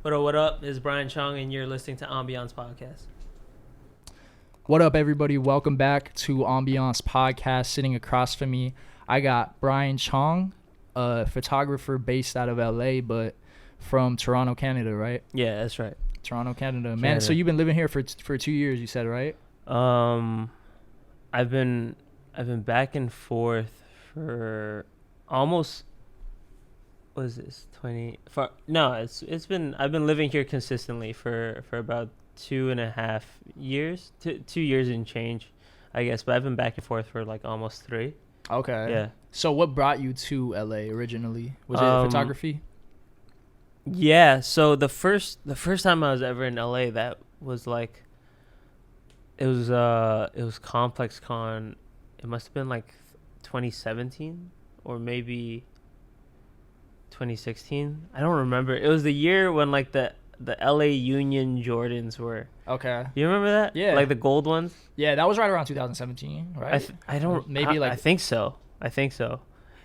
What up? It's Bryan Chong, and you're listening to Ambiance podcast. What up, everybody? Welcome back to Ambiance podcast. Sitting across from me, I got Bryan Chong, a photographer based out of LA, but from Toronto, Canada, right? Yeah, that's right. Toronto, Canada. Man, Canada. so you've been living here for 2 years, you said, right? I've been back and forth for almost. What is this? I've been living here consistently for about 2.5 years, 2 years and change, I guess. But I've been back and forth for like almost 3. Okay. Yeah. So what brought you to LA originally? Was it photography? Yeah. So the first time I was ever in LA, that was like, it was Complex Con. It must have been like 2017 or maybe 2016. I don't remember. It was the year when like the LA Union Jordans were. Okay. You remember that? Yeah. Like the gold ones? Yeah, that was right around 2017, right? I don't. Maybe like. I think so.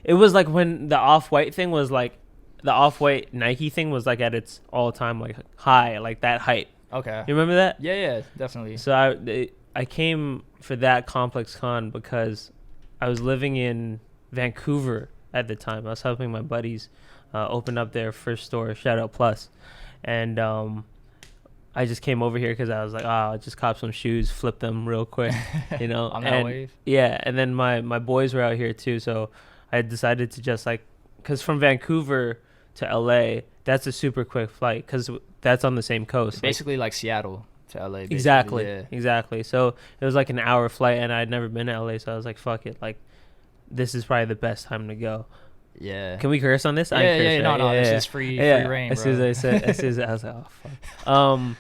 It was like when the Off-White thing was like, the Off-White Nike thing was like at its all-time like high, like that hype. Okay. You remember that? Yeah, definitely. So I came for that Complex Con because I was living in Vancouver at the time. I was helping my buddies open up their first store, shout out Plus, and I just came over here because I was like, I'll just cop some shoes, flip them real quick, you know. On that wave. Yeah, and then my boys were out here too, so I decided to just like, because from Vancouver to LA, that's a super quick flight because that's on the same coast. Basically like Seattle to LA. Basically. Exactly, yeah. Exactly. So it was like an hour flight, and I'd never been to LA, so I was like, fuck it, like this is probably the best time to go. Yeah. Can we curse on this? Yeah. No. This is free reign, As bro. soon as I was like, oh fuck.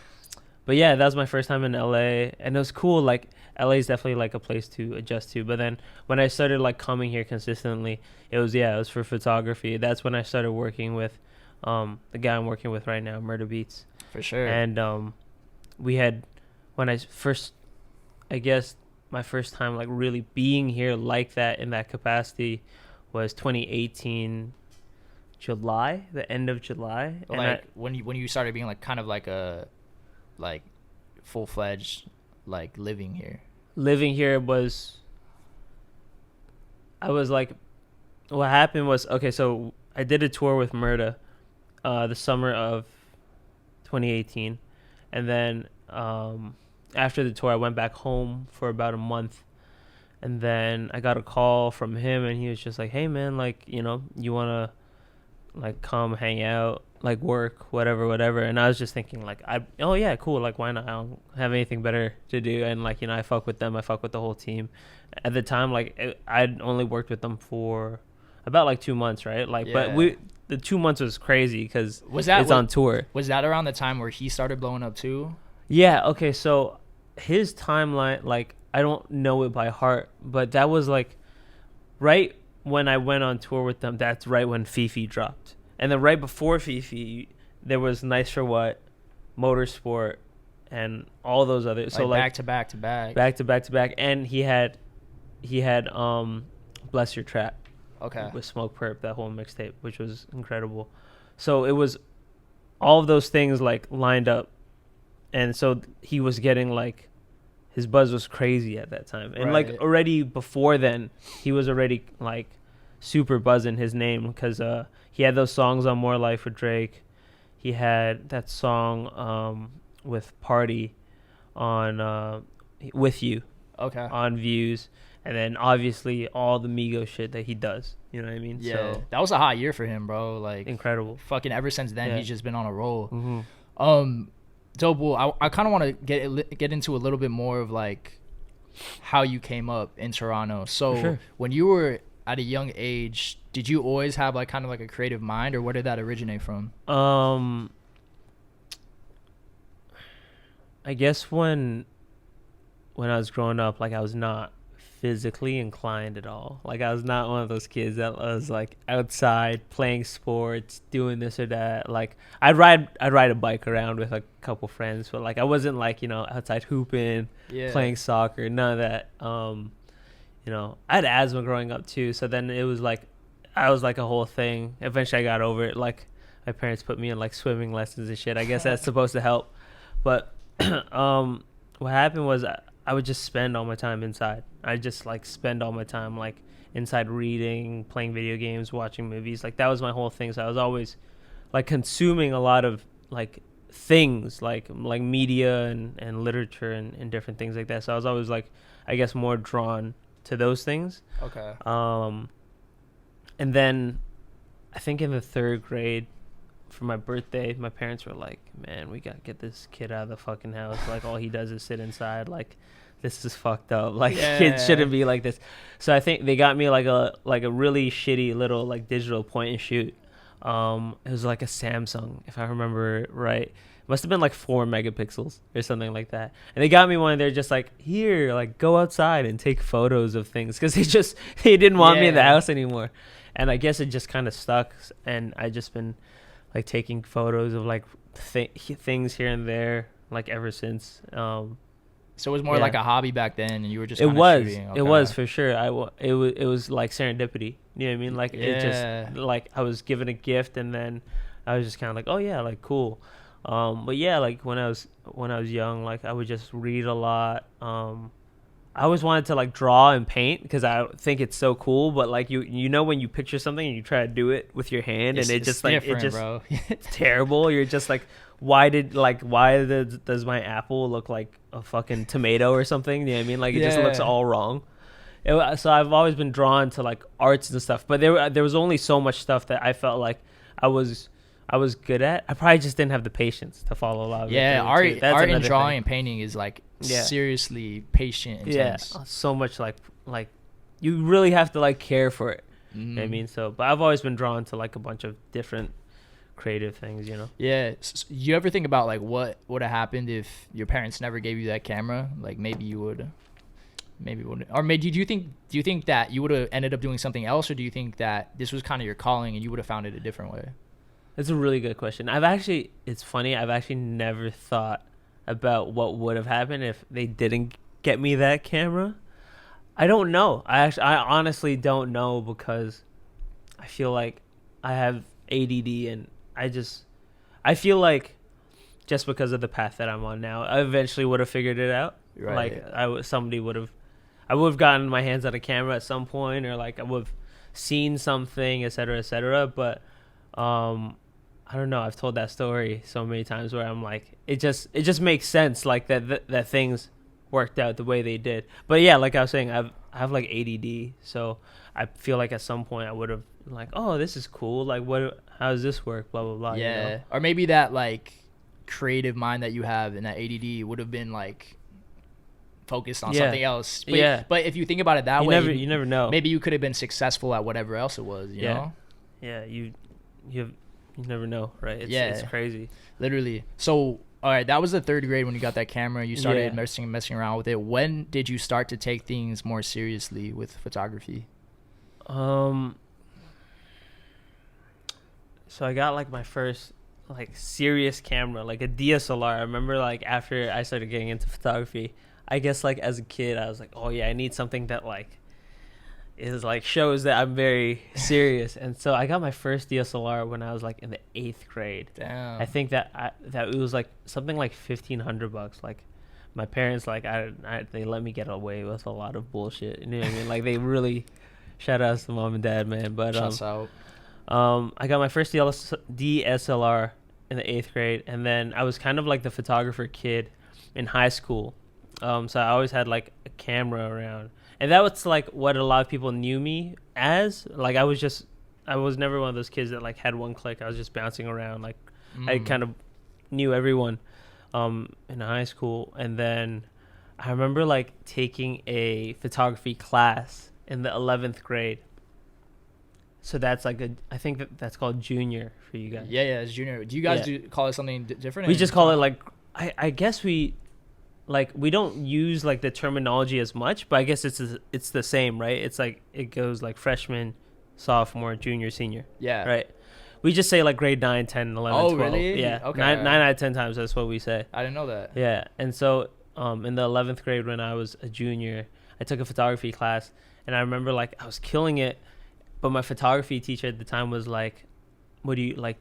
But yeah, that was my first time in LA, and it was cool. Like LA is definitely like a place to adjust to. But then when I started like coming here consistently, it was for photography. That's when I started working with the guy I'm working with right now, Murda Beats. For sure. And we had, when I first, I guess my first time like really being here like that in that capacity was 2018 July, the end of July. Like when you started being like kind of like a like full-fledged like living here. Living here was, I was like, what happened was, okay, so I did a tour with Murda the summer of 2018, and then after the tour I went back home for about a month, and then I got a call from him, and he was just like, hey man, like, you know, you want to like come hang out, like work, whatever. And I was just thinking like, oh yeah, cool, like why not? I don't have anything better to do, and like, you know, I fuck with them, I fuck with the whole team. At the time, like I'd only worked with them for about like 2 months, right? Like, Yeah. but the 2 months was crazy because it's on tour. Was that around the time where he started blowing up too? Yeah. Okay. So his timeline, like, I don't know it by heart, but that was like right when I went on tour with them. That's right when Fifi dropped. And then right before Fifi, there was Nice for What, Motorsport, and all those others. So like back to back. And he had Bless Your Trap. Okay. With Smoke Perp, that whole mixtape, which was incredible. So it was all of those things like lined up, and so he was getting like, his buzz was crazy at that time, and Right. like already before then, he was already like super buzzing his name because he had those songs on More Life with Drake. He had that song with Party on With You. Okay. On Views, and then obviously all the Migos shit that he does. You know what I mean? Yeah. So, that was a hot year for him, bro. Like incredible. fucking ever since then, Yeah. he's just been on a roll. Mm-hmm. Dope. Well, I kind of want to get into a little bit more of like how you came up in Toronto. So sure. When you were at a young age, did you always have like kind of like a creative mind, or where did that originate from? I guess when I was growing up, like I was not physically inclined at all. Like I was not one of those kids that was like outside playing sports, doing this or that. Like I'd ride a bike around with a couple friends, but like I wasn't like, you know, outside hooping, playing soccer, none of that. You know, I had asthma growing up too, so then it was like I was like a whole thing. Eventually I got over it. Like my parents put me in like swimming lessons and shit. I guess that's supposed to help. But what happened was I would just spend all my time inside. I just like spend all my time like inside reading, playing video games, watching movies. Like that was my whole thing. So I was always like consuming a lot of like things like media and literature and different things like that. So I was always like, I guess, more drawn to those things. Okay. And then I think in the 3rd grade for my birthday, my parents were like, man, we gotta get this kid out of the fucking house. Like all he does is sit inside. Like this is fucked up. Like kids shouldn't be like this. So I think they got me like a really shitty little like digital point and shoot. It was like a Samsung, if I remember right. Must have been like 4 megapixels or something like that. And they got me one. They're just like, here, like go outside and take photos of things, because they didn't want me in the house anymore. And I guess it just kind of stuck. And I just been like taking photos of like things here and there like ever since. So it was more like a hobby back then, and you were just shooting. Okay. It was for sure. It was like serendipity. You know what I mean? Like it just like I was given a gift, and then I was just kind of like, oh yeah, like cool. But yeah, like when I was young, like I would just read a lot. I always wanted to like draw and paint because I think it's so cool. But like you know when you picture something and you try to do it with your hand, and it's bro. It's terrible. You're just like, why does my apple look like a fucking tomato or something? You know what I mean? Like it just looks all wrong. So I've always been drawn to like arts and stuff. But there was only so much stuff that I felt like I was good at. I probably just didn't have the patience to follow a lot of it. Art and drawing and painting is like seriously patient, intense. Yeah, so much like you really have to like care for it. You know what I mean? So, but I've always been drawn to like a bunch of different creative things, you know? Yeah. So you ever think about like what would have happened if your parents never gave you that camera? Like maybe you would, or maybe do you think that you would have ended up doing something else, or do you think that this was kind of your calling and you would have found it a different way? That's a really good question. It's funny, I've actually never thought about what would have happened if they didn't get me that camera. I don't know. I honestly don't know, because I feel like I have ADD, and I feel like just because of the path that I'm on now, I eventually would have figured it out. Right. Like I would have gotten my hands on a camera at some point, or like I would have seen something, et cetera, but I don't know. I've told that story so many times where I'm like, it just makes sense, like that things worked out the way they did. But yeah, like I was saying, I have like ADD, so I feel like at some point I would have like, oh, this is cool. Like, how does this work? Blah blah blah. Yeah, you know? Or maybe that like creative mind that you have and that ADD would have been like focused on something else. But, but if you think about it that way, you never know. Maybe you could have been successful at whatever else it was. You know? Yeah, you never know, right? It's crazy. Literally. So, all right, that was the 3rd grade when you got that camera. You started messing around with it. When did you start to take things more seriously with photography? So I got like my first like serious camera, like a DSLR. I remember like after I started getting into photography, I guess like as a kid, I was like, oh yeah, I need something that like is like shows that I'm very serious. And so I got my first DSLR when I was like in the 8th grade. Damn. I think that it was like something like $1,500. Like my parents, like they let me get away with a lot of bullshit. You know what I mean? Like they really, shout out to mom and dad, man. But shouts out. I got my first DSLR in the 8th grade, and then I was kind of like the photographer kid in high school. So I always had like a camera around. And that was like what a lot of people knew me as. Like I was never one of those kids that like had one click. I was just bouncing around. Like I kind of knew everyone in high school. And then I remember like taking a photography class in the 11th grade. So that's like I think that's called junior for you guys. Yeah, it's junior. Do you guys call it something different? We just call it like, I guess we don't use like the terminology as much, but I guess it's the same, right? It's like it goes like freshman, sophomore, junior, senior. Yeah. Right. We just say like grade 9, 10, 11, 12. Really? Yeah. Okay. 9 out of 10 times that's what we say. I didn't know that. Yeah. And so in the 11th grade when I was a junior, I took a photography class, and I remember like I was killing it, but my photography teacher at the time was like, what do you like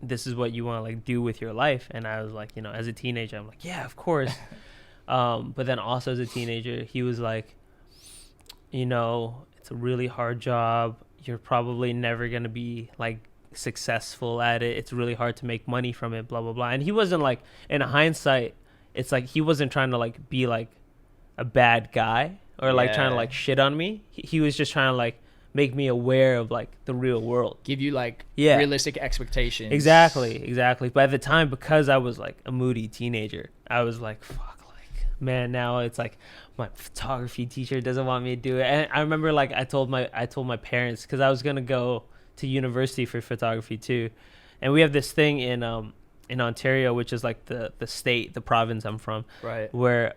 this is what you want to like do with your life. And I was like, you know, as a teenager, I'm like, yeah, of course. But then also as a teenager, he was like, you know, it's a really hard job. You're probably never going to be like successful at it. It's really hard to make money from it, blah, blah, blah. And he wasn't like, in hindsight, it's like he wasn't trying to like be like a bad guy or like trying to like shit on me. He was just trying to like make me aware of like the real world. Give you like realistic expectations. Exactly. But at the time, because I was like a moody teenager, I was like, fuck, like, man, now it's like my photography teacher doesn't want me to do it. And I remember like I told my parents, because I was gonna go to university for photography too, and we have this thing in Ontario, which is like the province I'm from, right, where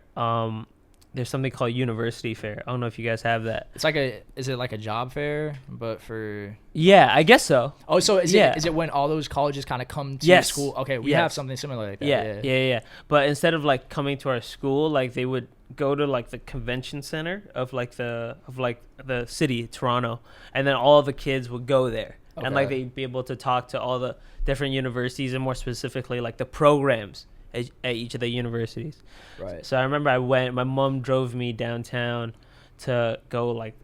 there's something called university fair. I don't know if you guys have that. It's like is it like a job fair, but for... Yeah, I guess so. Oh, so is it when all those colleges kind of come to school? Okay, we have something similar like that. Yeah. But instead of like coming to our school, like they would go to like the convention center of the city, Toronto, and then all the kids would go there. Okay. And like they'd be able to talk to all the different universities, and more specifically like the programs at each of the universities. Right. So I remember my mom drove me downtown to go, like,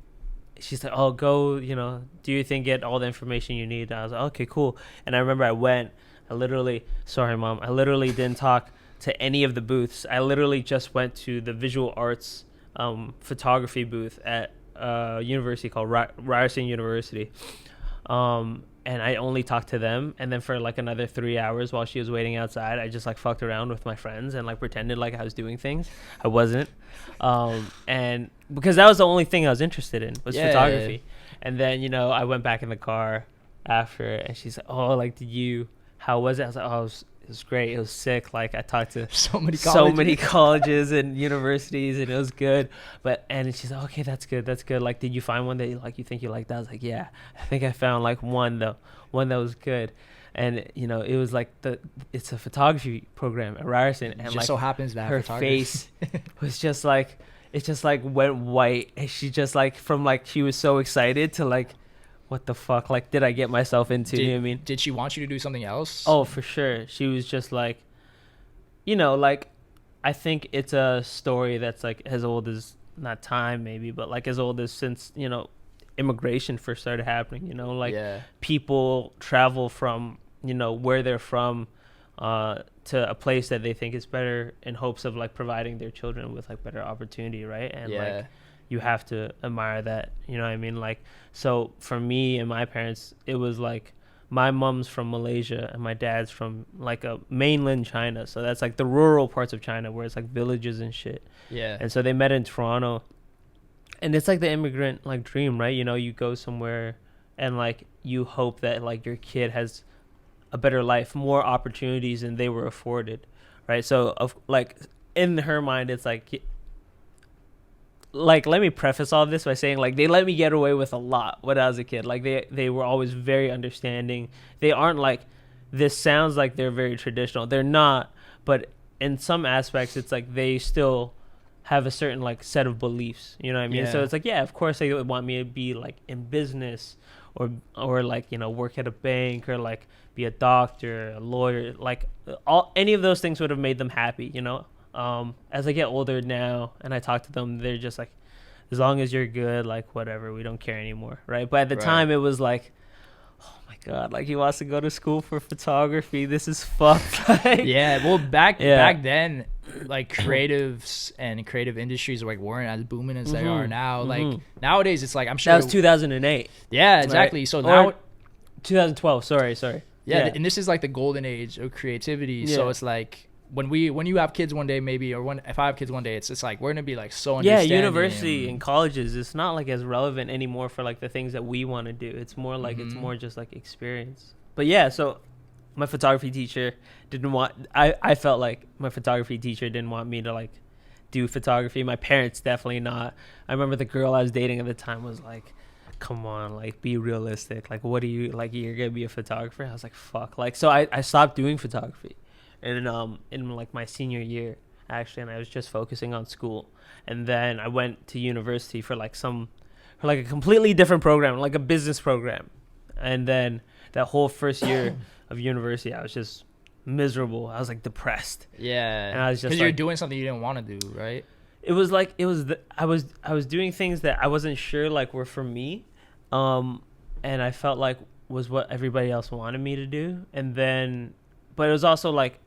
she's like, oh, go, you know, do your thing, get all the information you need. And I was like, okay, cool. And I remember sorry, Mom, I literally didn't talk to any of the booths. I literally just went to the visual arts photography booth at a university called Ryerson University. And I only talked to them, and then for like another 3 hours while she was waiting outside, I just like fucked around with my friends and like pretended like I was doing things. I wasn't. And because that was the only thing I was interested in was photography. Yeah. And then, you know, I went back in the car after, and she's like, oh, like, how was it? I was like, oh, it was great. It was sick. Like, I talked to so many colleges and universities, and it was good. And she's like, okay, that's good. Like, did you find one that you think you liked? I was like, yeah, I think I found like one that was good. And, you know, it was like it's a photography program at Ryerson, and just like so happens that her face was just like, it just like went white, and she just like, from like, she was so excited to like, what the fuck, like, did I get myself into? You know what I mean? Did she want you to do something else? Oh, for sure. She was just like, you know, like, I think it's a story that's like as old as, not time maybe, but like as old as since, you know, immigration first started happening, you know, like people travel from, you know, where they're from to a place that they think is better in hopes of like providing their children with like better opportunity, right? And like, you have to admire that, you know what I mean? Like, so for me and my parents, it was like, my mom's from Malaysia and my dad's from like a mainland China. So that's like the rural parts of China where it's like villages and shit. Yeah. And so they met in Toronto, and it's like the immigrant like dream, right? You know, you go somewhere and like you hope that like your kid has a better life, more opportunities than they were afforded, right? So like in her mind, it's like, let me preface all this by saying, like, they let me get away with a lot when I was a kid. Like, they were always very understanding. They aren't like, this sounds like they're very traditional. They're not, but in some aspects, it's like they still have a certain like set of beliefs. You know what I mean? Yeah. So it's like, yeah, of course they would want me to be like in business or like, you know, work at a bank or like be a doctor, a lawyer. Like any of those things would have made them happy, you know? As I get older now and I talk to them, they're just like, as long as you're good, like whatever, we don't care anymore, right? But at the time it was like, oh my god, like he wants to go to school for photography, this is fucked. Like, yeah, well back then, like creatives and creative industries like weren't as booming as they are now. Like nowadays it's like, I'm sure that was 2008. Yeah, exactly. Right? So now 2012, sorry. Yeah, and this is like the golden age of creativity. So it's like, when you have kids one day, maybe, or if I have kids one day, it's like we're gonna be like so understanding. Yeah, university and colleges, it's not like as relevant anymore for like the things that we want to do. It's more like it's more just like experience. But yeah, so my photography teacher I felt like my photography teacher didn't want me to like do photography. My parents definitely not. I remember the girl I was dating at the time was like, come on, like be realistic. Like, what do you like? You're gonna be a photographer? I was like, fuck. Like, so I stopped doing photography. And in like my senior year, actually, and I was just focusing on school. And then I went to university for like a completely different program, like a business program. And then that whole first year of university, I was just miserable. I was like depressed. Yeah. And I was just because like, you're doing something you didn't want to do, right? it was like I was doing things that I wasn't sure like were for me, and I felt like was what everybody else wanted me to do. And then, but it was also like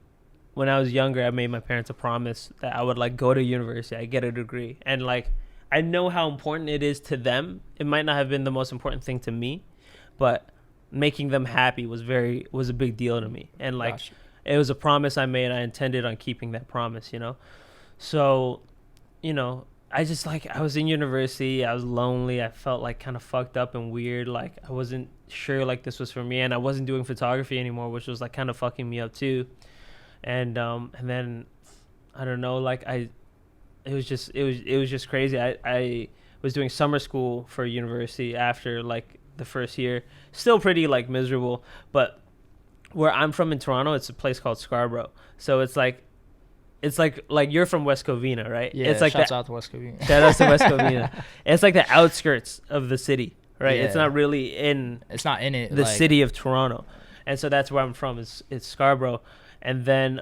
when I was younger, I made my parents a promise that I would like go to university, I get a degree, and like I know how important it is to them. It might not have been the most important thing to me, but making them happy was a big deal to me. And like Gotcha. it was a promise I made. I intended on keeping that promise, you know. So, you know, I just like I was in university, I was lonely, I felt like kind of fucked up and weird, like I wasn't sure like this was for me, and I wasn't doing photography anymore, which was like kind of fucking me up too. And then I don't know, like it was just crazy. I was doing summer school for university after like the first year, still pretty like miserable, but where I'm from in Toronto, it's a place called Scarborough. So it's like you're from West Covina, right? Yeah, it's like shouts out to West Covina. Shout out to West Covina. It's like the outskirts of the city, right? Yeah. It's not really It's not in it. the like, city of Toronto. And so that's where I'm from, it's Scarborough. And then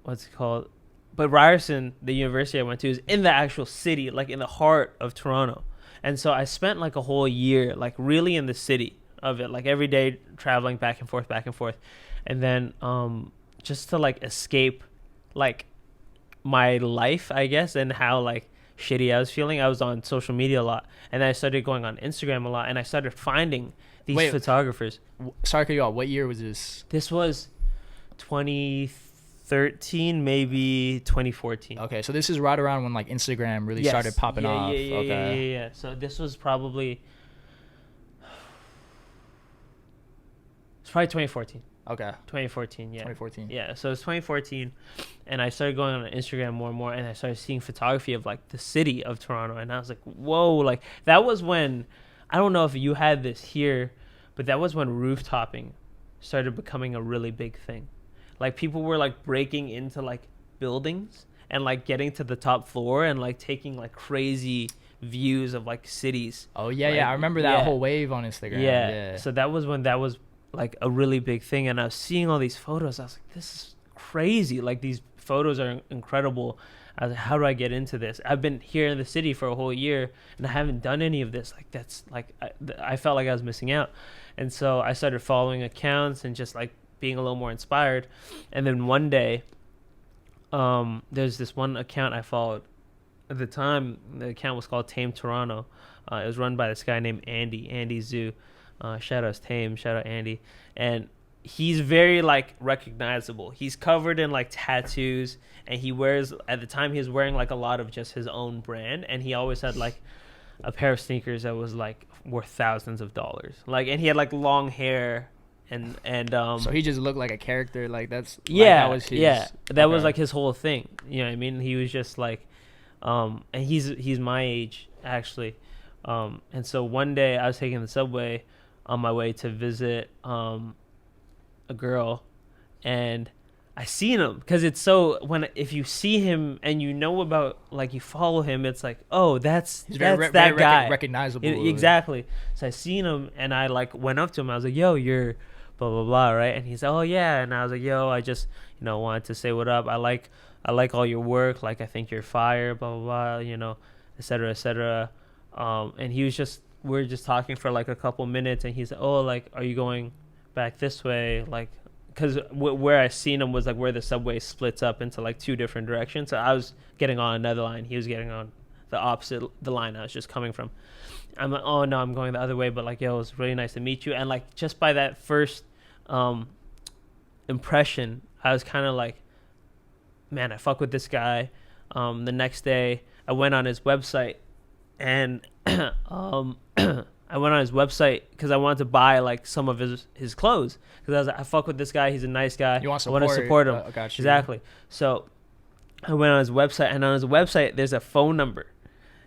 what's it called? But Ryerson, the university I went to, is in the actual city, like in the heart of Toronto. And so I spent like a whole year like really in the city of it, like every day traveling back and forth. And then just to like escape like my life, I guess, and how like shitty I was feeling, I was on social media a lot. And then I started going on Instagram a lot, and I started finding these photographers. Sorry to cut you off. What year was this? This was 2013, maybe 2014. Okay, so this is right around when like Instagram really started popping off. Yeah. So this was probably it's probably 2014. Okay. 2014, yeah. 2014. Yeah, so it's 2014, and I started going on Instagram more and more, and I started seeing photography of like the city of Toronto, and I was like, whoa, like that was when, I don't know if you had this here, but that was when rooftoping started becoming a really big thing. Like people were like breaking into like buildings and like getting to the top floor and like taking like crazy views of like cities. Oh yeah, like, I remember that whole wave on Instagram. Yeah. So that was when that was like a really big thing, and I was seeing all these photos. I was like, this is crazy. Like these photos are incredible. I was like, how do I get into this? I've been here in the city for a whole year and I haven't done any of this. Like that's like I felt like I was missing out. And so I started following accounts and just like being a little more inspired. And then one day there's this one account I followed. At the time, the account was called Tame Toronto. It was run by this guy named Andy Zoo. Shout out Tame, shout out Andy. And he's very like recognizable. He's covered in like tattoos, and he wears, at the time he was wearing like a lot of just his own brand, and he always had like a pair of sneakers that was like worth thousands of dollars. Like, and he had like long hair and so he just looked like a character. Like that's that was like his whole thing. You know what I mean? He was just like and he's my age actually. And so one day I was taking the subway on my way to visit a girl, and I seen him, because it's so, if you see him and you know about, like, you follow him, it's like, oh, that's that guy, recognizable. Exactly. So I seen him, and I like went up to him. I was like, yo, you're blah blah blah, right? And he's like, oh yeah. And I was like, yo, I just wanted to say what up. I like all your work. Like, I think you're fire, blah blah blah, et cetera, et cetera. And he was just, we were just talking for like a couple minutes, and he's like, oh, like, are you going back this way? Like, because where I seen him was like where the subway splits up into like two different directions. So I was getting on another line, he was getting on the line I was just coming from. I'm like, oh no, I'm going the other way, but like, yo, it was really nice to meet you. And like, just by that first impression, I was kind of like, man, I fuck with this guy. The next day I went on his website, and I went on his website because I wanted to buy like some of his clothes, because I was like, I fuck with this guy, he's a nice guy, I want to support him. Gotcha. Exactly. So I went on his website, and on his website there's a phone number,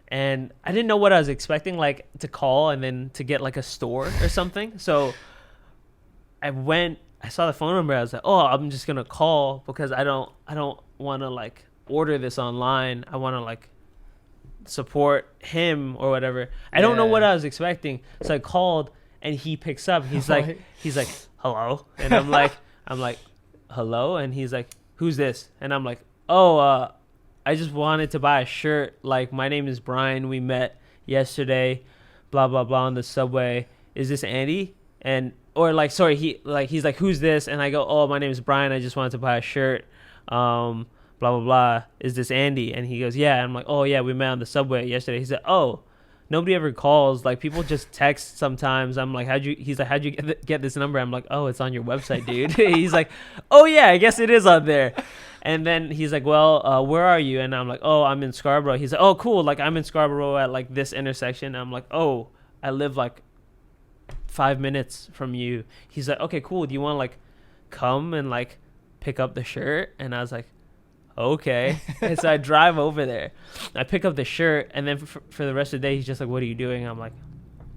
and I didn't know what I was expecting, like to call and then to get like a store or something. So I saw the phone number, I was like, oh, I'm just gonna call, because I don't want to like order this online, I want to like support him or whatever. I don't know what I was expecting. So I called, and he picks up. He's like, hello, and I'm like hello, and he's like, who's this? And I'm like, oh, I just wanted to buy a shirt. Like, my name is Brian. We met yesterday, blah blah blah, on the subway. Is this Andy? And or like, sorry, he's like, who's this? And I go, oh, my name is Brian. I just wanted to buy a shirt. Blah blah blah. Is this Andy? And he goes, yeah. And I'm like, oh yeah, we met on the subway yesterday. He said, oh, nobody ever calls. Like, people just text sometimes. I'm like, he's like, how'd you get this number? I'm like, oh, it's on your website, dude. He's like, oh yeah, I guess it is on there. And then he's like, well, where are you? And I'm like, oh, I'm in Scarborough. He's like, oh, cool. Like, I'm in Scarborough at like this intersection. And I'm like, oh, I live like 5 minutes from you. He's like, okay, cool. Do you want to like come and like pick up the shirt? And I was like, okay. And so I drive over there. I pick up the shirt, and then for the rest of the day, he's just like, what are you doing? I'm like,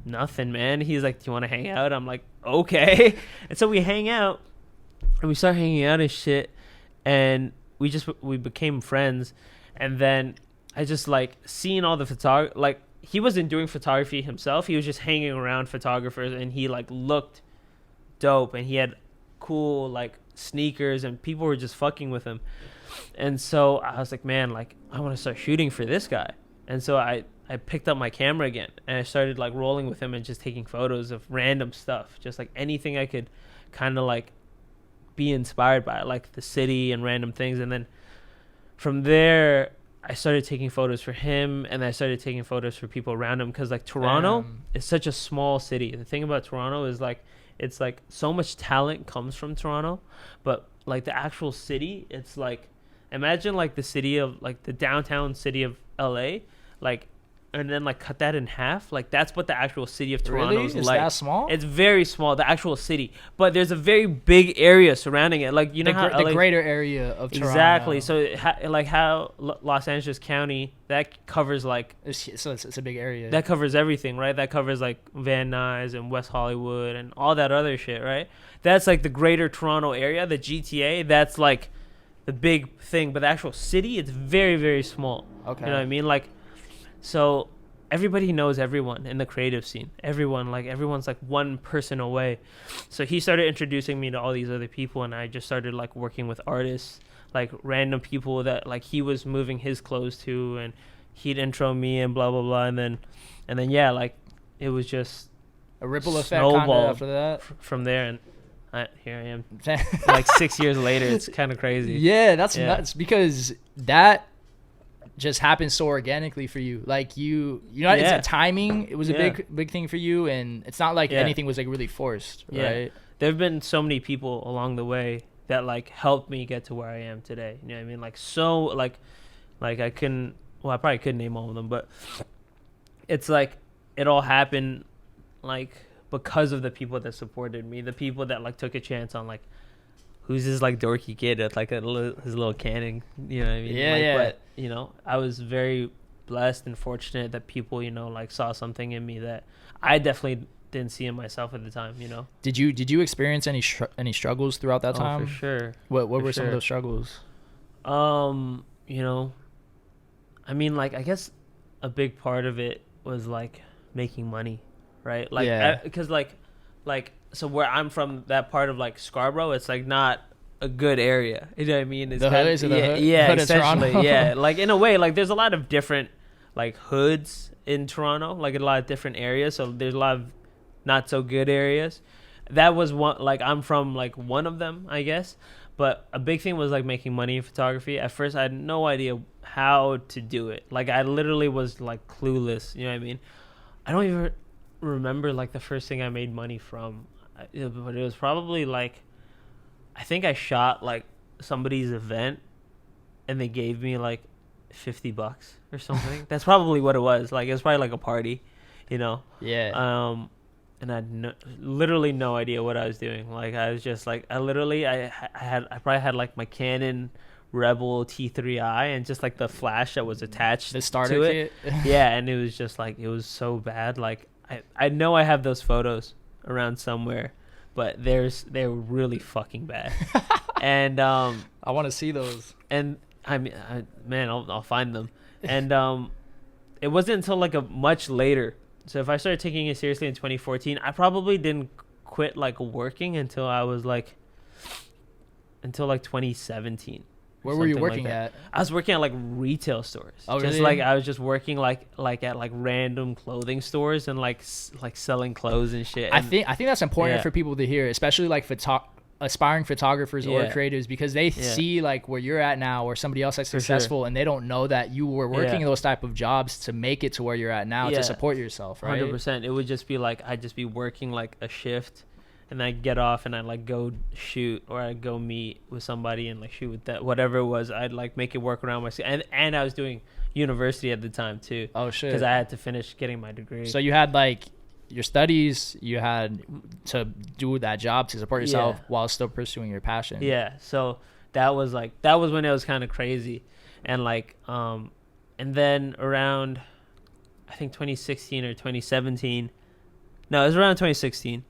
nothing, man. He's like, do you want to hang out? I'm like, okay. And so we hang out, and we start hanging out and shit, and we became friends. And then I just like seeing all the like, he wasn't doing photography himself. He was just hanging around photographers, and he like looked dope, and he had cool like sneakers, and people were just fucking with him. And so I was like, man, like, I want to start shooting for this guy. And so I picked up my camera again, and I started like rolling with him and just taking photos of random stuff, just like anything I could kind of like be inspired by, like the city and random things. And then from there, I started taking photos for him, and I started taking photos for people around him, because like Toronto is such a small city. The thing about Toronto is like, it's like so much talent comes from Toronto, but like the actual city, it's like, imagine like the city of like the downtown city of LA, like, and then like cut that in half. Like, that's what the actual city of Toronto is like. That small? It's very small, the actual city, but there's a very big area surrounding it. Like, you know, how the greater area of Toronto. Exactly. So like how Los Angeles County, that covers like, it's a big area. That covers everything, right? That covers like Van Nuys and West Hollywood and all that other shit, right? That's like the greater Toronto area, the GTA. That's like the big thing, but the actual city, it's very, very small. Okay. You know what I mean? Like, so everybody knows everyone in the creative scene. Everyone's like one person away. So he started introducing me to all these other people, and I just started like working with artists, like random people that like he was moving his clothes to, and he'd intro me and blah blah blah, and then yeah, like it was just a ripple effect kind of after that from there. And here I am like 6 years later. It's kind of crazy. Yeah, that's nuts, because that just happened so organically for you. Like, you know, it's a timing. It was a big thing for you, and it's not like anything was like really forced, right? There have been so many people along the way that like helped me get to where I am today. You know what I mean? Like, so like I couldn't, well, I probably could name all of them, but it's like it all happened like because of the people that supported me, the people that like took a chance on like, who's this like dorky kid with like his little canning, you know what I mean? Yeah. But you know, I was very blessed and fortunate that people, you know, like saw something in me that I definitely didn't see in myself at the time, you know. Did you experience any struggles throughout that time? For sure. What were some of those struggles? You know, I mean, like, I guess a big part of it was like making money, right? Like, because like so where I'm from, that part of like Scarborough, it's like not a good area. You know what I mean? It's the hood, is it the hood? Yeah, hood essentially. Yeah, like in a way, like there's a lot of different like hoods in Toronto, like in a lot of different areas. So there's a lot of not so good areas. That was one, like I'm from like one of them, I guess. But a big thing was like making money in photography. At first, I had no idea how to do it. Like I literally was like clueless. You know what I mean? I don't even remember like the first thing I made money from, but it was probably like, I think I shot like somebody's event, and they gave me like $50 or something. That's probably what it was. Like it was probably like a party, you know? Yeah. And I had literally no idea what I was doing. Like I was just like, I probably had like my Canon Rebel T3i and just like the flash that was attached the starter to it. Yeah, and it was just like, it was so bad. Like I know I have those photos around somewhere, but they're really fucking bad. And I want to see those. And I mean, I'll find them. And it wasn't until like a much later. So if I started taking it seriously in 2014, I probably didn't quit like working until I was like 2017. Where were you something working like at? I was working at like retail stores. Oh, Just really? like I was just working like at like random clothing stores and like like selling clothes and shit. I And think that's important yeah. for people to hear, especially like aspiring photographers or Yeah. creatives, because they Yeah. see like where you're at now or somebody else that's For sure. successful, and they don't know that you were working Yeah. those type of jobs to make it to where you're at now Yeah. to support yourself, right? 100%. It would just be like I'd just be working like a shift, and I'd get off and I'd like go shoot, or I'd go meet with somebody and like shoot with that whatever it was. I'd like make it work around my and I was doing university at the time too, Oh shit. because I had to finish getting my degree. So you had like your studies, you had to do that job to support yourself Yeah. while still pursuing your passion. Yeah, so that was when it was kind of crazy, and like and then around I think 2016 or 2017. No, it was around 2016,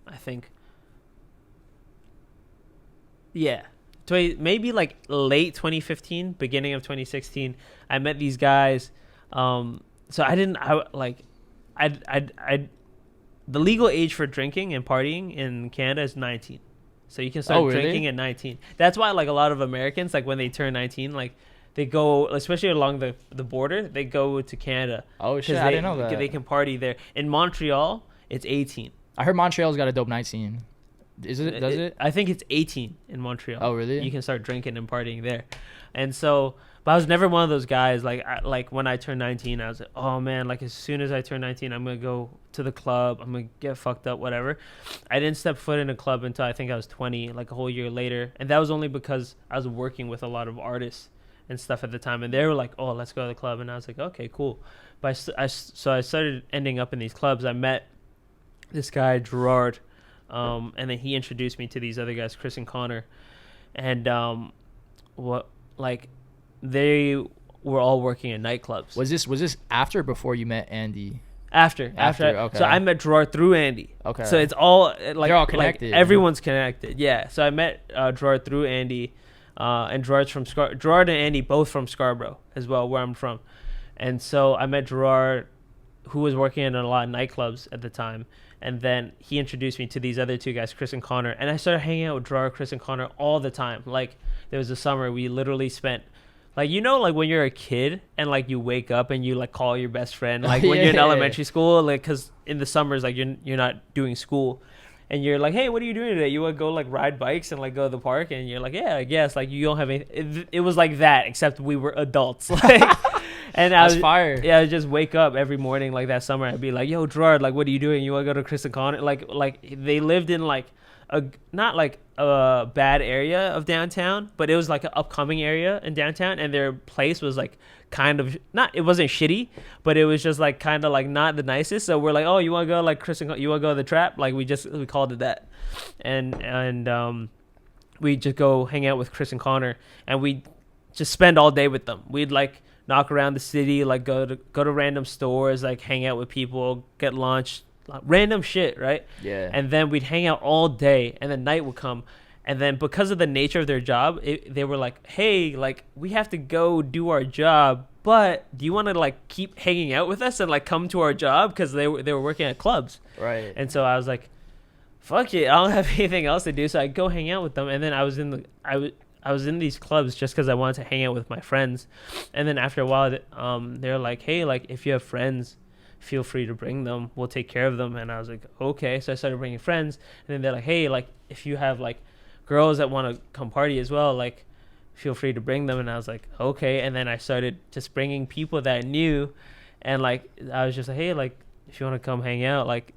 I think. Yeah, maybe like late 2015, beginning of 2016. I met these guys. So I the legal age for drinking and partying in Canada is 19. So you can start Oh, really? drinking at 19. That's why like a lot of Americans, like when they turn 19, like they go, especially along the border, they go to Canada. Oh shit, 'Cause I didn't know that. They can party there. In Montreal, it's 18. I heard Montreal's got a dope 19. Does it? I think it's 18 in Montreal. Oh, really? You can start drinking and partying there. And so, but I was never one of those guys. Like when I turned 19, I was like, oh man, like as soon as I turn 19, I'm gonna go to the club. I'm gonna get fucked up, whatever. I didn't step foot in a club until I think I was 20, like a whole year later. And that was only because I was working with a lot of artists and stuff at the time, and they were like, oh, let's go to the club. And I was like, okay, cool. But so I started ending up in these clubs. I met this guy Gerard, and then he introduced me to these other guys, Chris and Connor, and they were all working in nightclubs. Was this after or before you met Andy? After. Okay. So I met Gerard through Andy. Okay. So it's all like they're all connected. Like, everyone's connected. Yeah. So I met Gerard through Andy, and Gerard's from Gerard and Andy both from Scarborough as well, where I'm from. And so I met Gerard, who was working in a lot of nightclubs at the time. And then he introduced me to these other two guys, Chris and Connor. And I started hanging out with Gerard, Chris, and Connor all the time. Like, there was a summer we literally spent, like, you know, like when you're a kid and like you wake up and you like call your best friend, like when you're in elementary school, like, because in the summers, like you're not doing school. And you're like, hey, what are you doing today? You want to go like ride bikes and like go to the park? And you're like, yeah, I guess. Like, you don't have any. It was like that, except we were adults. Like, and I That's was fire. Yeah, I just wake up every morning like that summer. I'd be like, yo, Gerard, like, what are you doing? You want to go to Chris and Connor? Like they lived in like not like a bad area of downtown, but it was like an upcoming area in downtown, and their place was like kind of it wasn't shitty, but it was just like kind of like not the nicest. So we're like, oh, you want to go like Chris and you want to go to the Trap? Like we called it that, and we just go hang out with Chris and Connor, and we just spend all day with them. We'd like knock around the city, like go to random stores, like hang out with people, get lunch, random shit, right? Yeah. And then we'd hang out all day, and then night would come, and then because of the nature of their job, they were like, hey, like we have to go do our job, but do you want to like keep hanging out with us and like come to our job? Because they were working at clubs, Right. and so I was like, fuck it, I don't have anything else to do, so I go hang out with them. And then I was in these clubs just because I wanted to hang out with my friends. And then after a while, they're like, hey, like if you have friends, feel free to bring them. We'll take care of them. And I was like, okay. So I started bringing friends. And then they're like, hey, like if you have like girls that want to come party as well, like feel free to bring them. And I was like, okay. And then I started just bringing people that I knew. And like I was just like, hey, like if you want to come hang out, like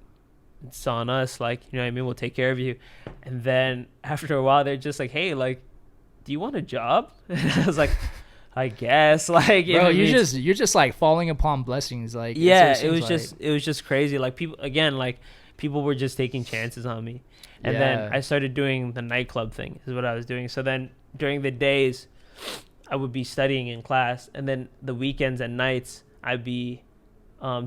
it's on us. Like, you know what I mean? We'll take care of you. And then after a while, they're just like, hey, like, do you want a job? And I was like, I guess. Like, bro, you're just like falling upon blessings. Like, yeah, it was just crazy. Like people were just taking chances on me. And then I started doing the nightclub thing is what I was doing. So then during the days I would be studying in class, and then the weekends and nights I'd be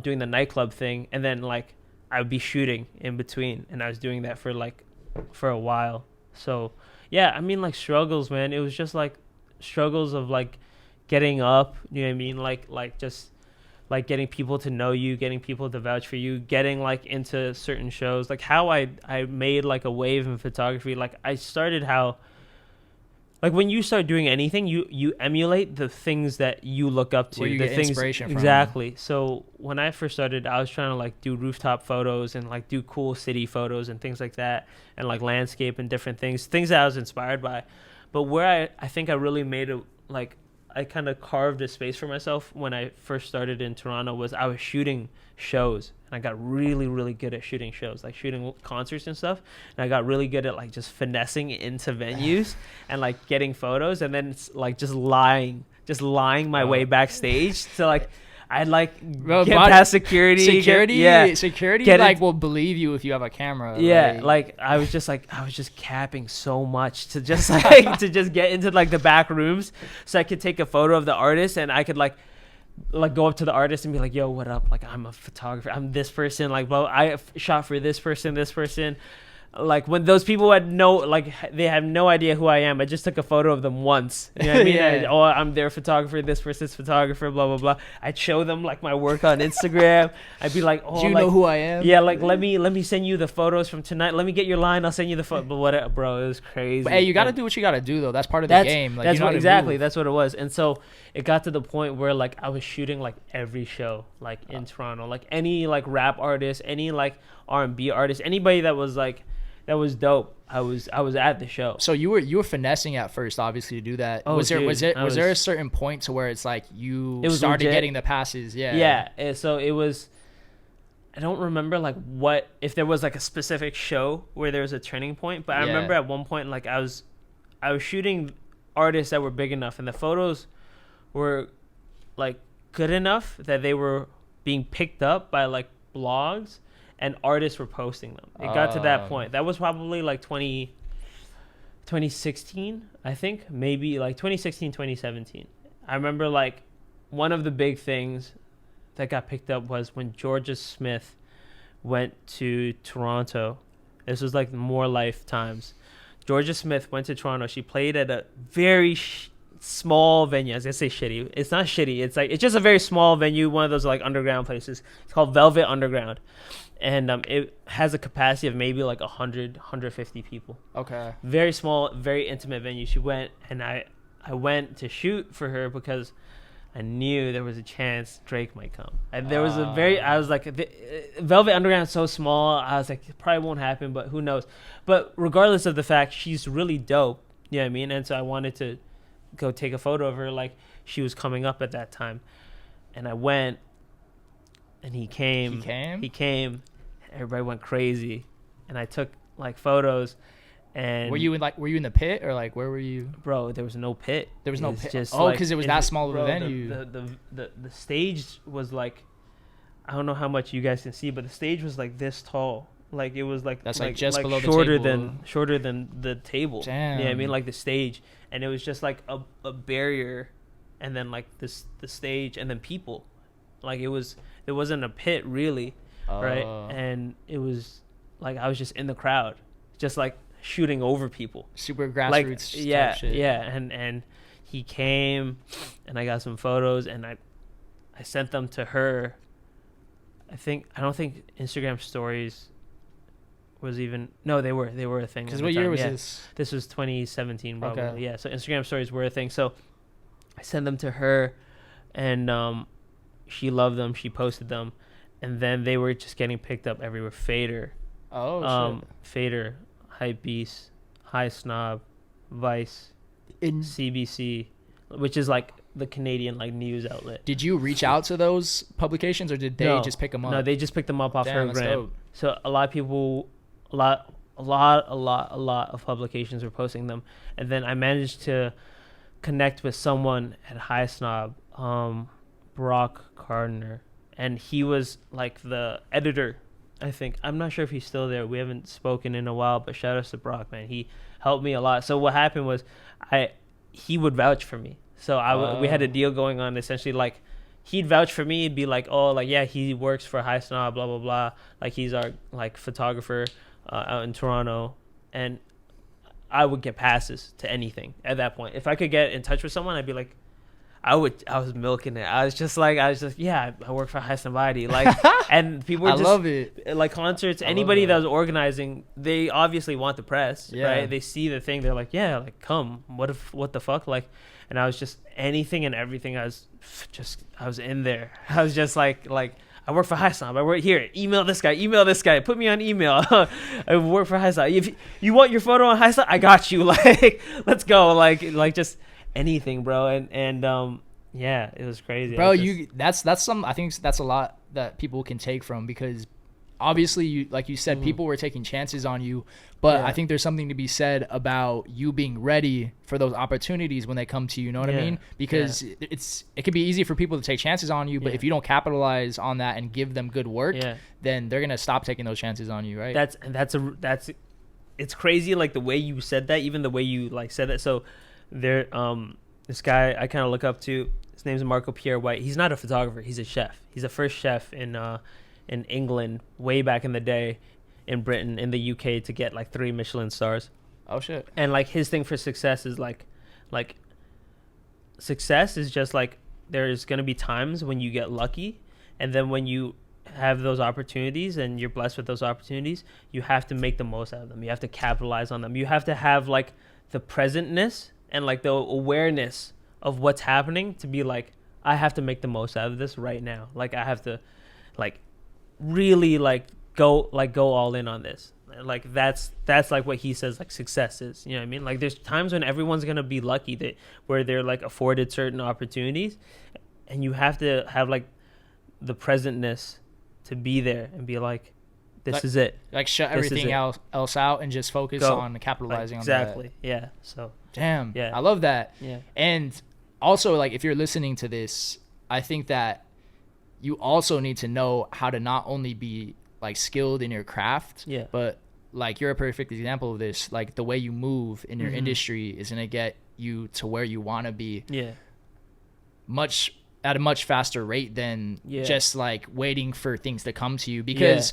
doing the nightclub thing, and then like I would be shooting in between, and I was doing that for a while. So yeah, I mean, like struggles, man. It was just like struggles of like getting up, you know what I mean? Like just like getting people to know you, getting people to vouch for you, getting like into certain shows, like how I made like a wave in photography. Like I started how, like when you start doing anything, you emulate the things that you look up to, Where you the get things inspiration from. exactly. So when I first started, I was trying to like do rooftop photos and like do cool city photos and things like that, and like landscape and different things that I was inspired by. But where I think I really made it, like I kind of carved a space for myself when I first started in Toronto, was I was shooting shows, and I got really good at shooting shows, like shooting concerts and stuff. And I got really good at like just finessing into venues and like getting photos, and then it's like just lying my way backstage to like I'd like get past security. Security get like it, will believe you if you have a camera. Yeah, like I was just capping so much to just like to just get into like the back rooms so I could take a photo of the artist, and I could like go up to the artist and be like, yo, what up? Like, I'm a photographer. I'm this person. Like, well, I shot for this person. Like when those people had they have no idea who I am. I just took a photo of them once. You know what I mean? Yeah. I'm their photographer. This person's photographer. Blah blah blah. I'd show them like my work on Instagram. I'd be like, do you know who I am? Yeah, like let me send you the photos from tonight. Let me get your line. I'll send you the photo. But whatever, bro, it was crazy. But, hey, you got to do what you got to do though. That's part of the game. Like, that's exactly. That's what it was. And so it got to the point where like I was shooting like every show like in Toronto, like any like rap artist, any like R&B artist, anybody that was like. That was dope. I was at the show. So you were finessing at first, obviously, to do that. Oh, was there a certain point to where it's like you started legit. getting the passes? Yeah. Yeah. So it was. I don't remember like what if there was like a specific show where there was a turning point, but I remember at one point like I was shooting artists that were big enough, and the photos were like good enough that they were being picked up by like blogs. And artists were posting them. It got to that point. That was probably like 2016, I think. Maybe like 2016, 2017. I remember like one of the big things that got picked up was when Georgia Smith went to Toronto. This was like more lifetimes. Georgia Smith went to Toronto. She played at a very small venue. I was gonna say shitty. It's not shitty. It's just a very small venue. One of those like underground places. It's called Velvet Underground. And it has a capacity of maybe like 150 people. Okay. Very small, very intimate venue. She went, and I went to shoot for her because I knew there was a chance Drake might come. And there was I was like, Velvet Underground is so small. I was like, it probably won't happen, but who knows? But regardless of the fact, she's really dope. You know what I mean? And so I wanted to go take a photo of her like she was coming up at that time. And I went. And he came. Everybody went crazy, and I took like photos. And were you in the pit, or like where were you? Bro, there was no pit. There was no pit. Just because it was that small of a venue. The stage was like, I don't know how much you guys can see, but the stage was like this tall. Like it was like that's like just below shorter the table. Shorter than the table. Damn. Yeah, I mean like the stage, and it was just like a barrier, and then like the stage, and then people, like it wasn't a pit really, right? And it was like I was just in the crowd, just like shooting over people. Super grassroots. Like, type shit. Yeah. And he came, and I got some photos, and I sent them to her. I don't think Instagram stories was even they were a thing. Because what year was this? This was 2017 probably. Okay. Yeah, so Instagram stories were a thing. So I sent them to her, and she loved them. She posted them, and then they were just getting picked up everywhere. Fader, Fader, Hype Beast, High Snob, Vice, CBC, which is like the Canadian like news outlet. Did you reach out to those publications, or did they just pick them up? No, they just picked them up off her gram. Dope. So a lot of people, a lot of publications were posting them, and then I managed to connect with someone at High Snob. Brock Gardner, and he was like the editor, I think. I'm not sure if he's still there. We haven't spoken in a while, but shout out to Brock, man. He helped me a lot. So what happened was he would vouch for me. So we had a deal going on, essentially like he'd vouch for me, be like, oh, like, yeah, he works for High Snob, blah, blah, blah. Like he's our like photographer out in Toronto, and I would get passes to anything at that point. If I could get in touch with someone, I'd be like, I was milking it. I was just yeah, I work for High Somebody, like, and people were I just love it. like concerts. I Anybody love that that. was organizing, they obviously want the press, Yeah. right? They see the thing, they're like, yeah, like come. What the fuck, like, and I was just anything and everything. I was in there. I was just like. I work for Highsnob. I work here. Email this guy. Put me on email. I work for Highsnob. If you want your photo on Highsnob, I got you. Like, let's go. Like just anything, bro. And yeah, it was crazy. Bro, Just, that's some, I think that's a lot that people can take from, because obviously you, like you said, people were taking chances on you, but Yeah. I think there's something to be said about you being ready for those opportunities when they come to you. You know what I Yeah. mean? Because it can be easy for people to take chances on you, but Yeah. if you don't capitalize on that and give them good work, Yeah. then they're gonna stop taking those chances on you, right? that's it's crazy, like the way you said that, even the way you like said that. So there, this guy I kind of look up to, his name's Marco Pierre White. He's not a photographer, he's a chef. He's the first chef in England way back in the day, in Britain, in the UK, to get like 3 Michelin stars. Oh shit. And like his thing for success is like success is just like, there's gonna be times when you get lucky, and then when you have those opportunities and you're blessed with those opportunities, you have to make the most out of them. You have to capitalize on them. You have to have like the presentness and like the awareness of what's happening to be like, I have to make the most out of this right now. Like I have to like really like go all in on this. Like that's like what he says like success is. You know what I mean? Like there's times when everyone's gonna be lucky that where they're like afforded certain opportunities, and you have to have like the presentness to be there and be like, this is it. Like shut This is everything it. else out and just focus Go. on capitalizing on Exactly. that. Yeah. So Damn. Yeah. I love that. yeah. And also, like, if you're listening to this, I think that you also need to know how to not only be like skilled in your craft, Yeah. but like you're a perfect example of this. Like the way you move in your industry is gonna get you to where you want to be Yeah. at a much faster rate than Yeah. just like waiting for things to come to you, because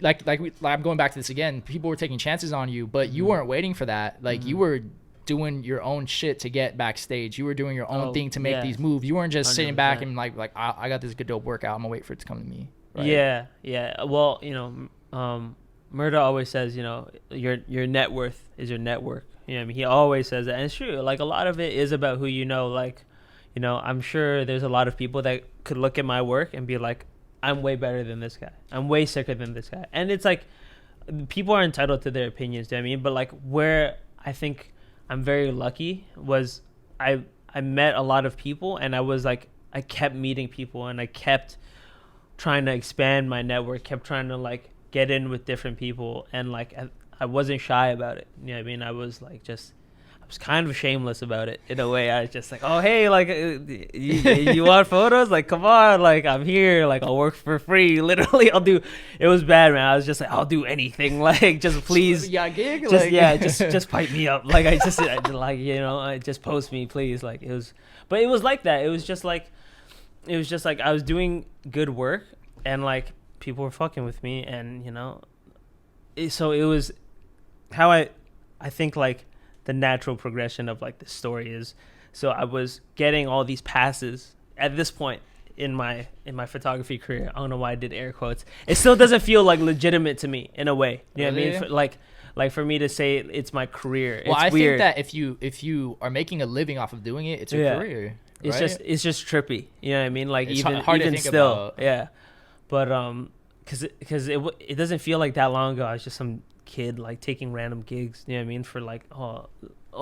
I'm going back to this again. People were taking chances on you, but you weren't waiting for that. Like you were doing your own shit to get backstage. You were doing your own thing to make these moves. You weren't just sitting back 100%. and like I got this good dope workout. I'm gonna wait for it to come to me. Right? Yeah. Well, Murda always says, your net worth is your network. You know what I mean? He always says that, and it's true. Like a lot of it is about who you know. Like, I'm sure there's a lot of people that could look at my work and be like, I'm way better than this guy. I'm way sicker than this guy. And it's like, people are entitled to their opinions. Do you know what I mean? But like where I think I'm very lucky was I met a lot of people, and I was like, I kept meeting people, and I kept trying to expand my network, kept trying to like get in with different people, and like I wasn't shy about it. You know what I mean? I was like I was kind of shameless about it in a way. I was just like, oh hey, like you want photos? Like come on, like I'm here, like I'll work for free. Literally, I'll do. It was bad, man. I was just like, I'll do anything, like just please, gig. just pipe me up. Like I just post me, please. Like it was, but it was like that. It was just like I was doing good work, and like people were fucking with me, and so it was how I think like the natural progression of like the story is. So I was getting all these passes at this point in my photography career. I don't know why I did air quotes. It still doesn't feel like legitimate to me in a way. You know what I mean? Like for me to say it's my career. Well, it's I weird. think that if you are making a living off of doing it, it's your career. It's right? it's just trippy. You know what I mean? Like It's even hard to even think still, about. yeah. But because it doesn't feel like that long ago. I was just some kid like taking random gigs. You know what I mean? For like oh,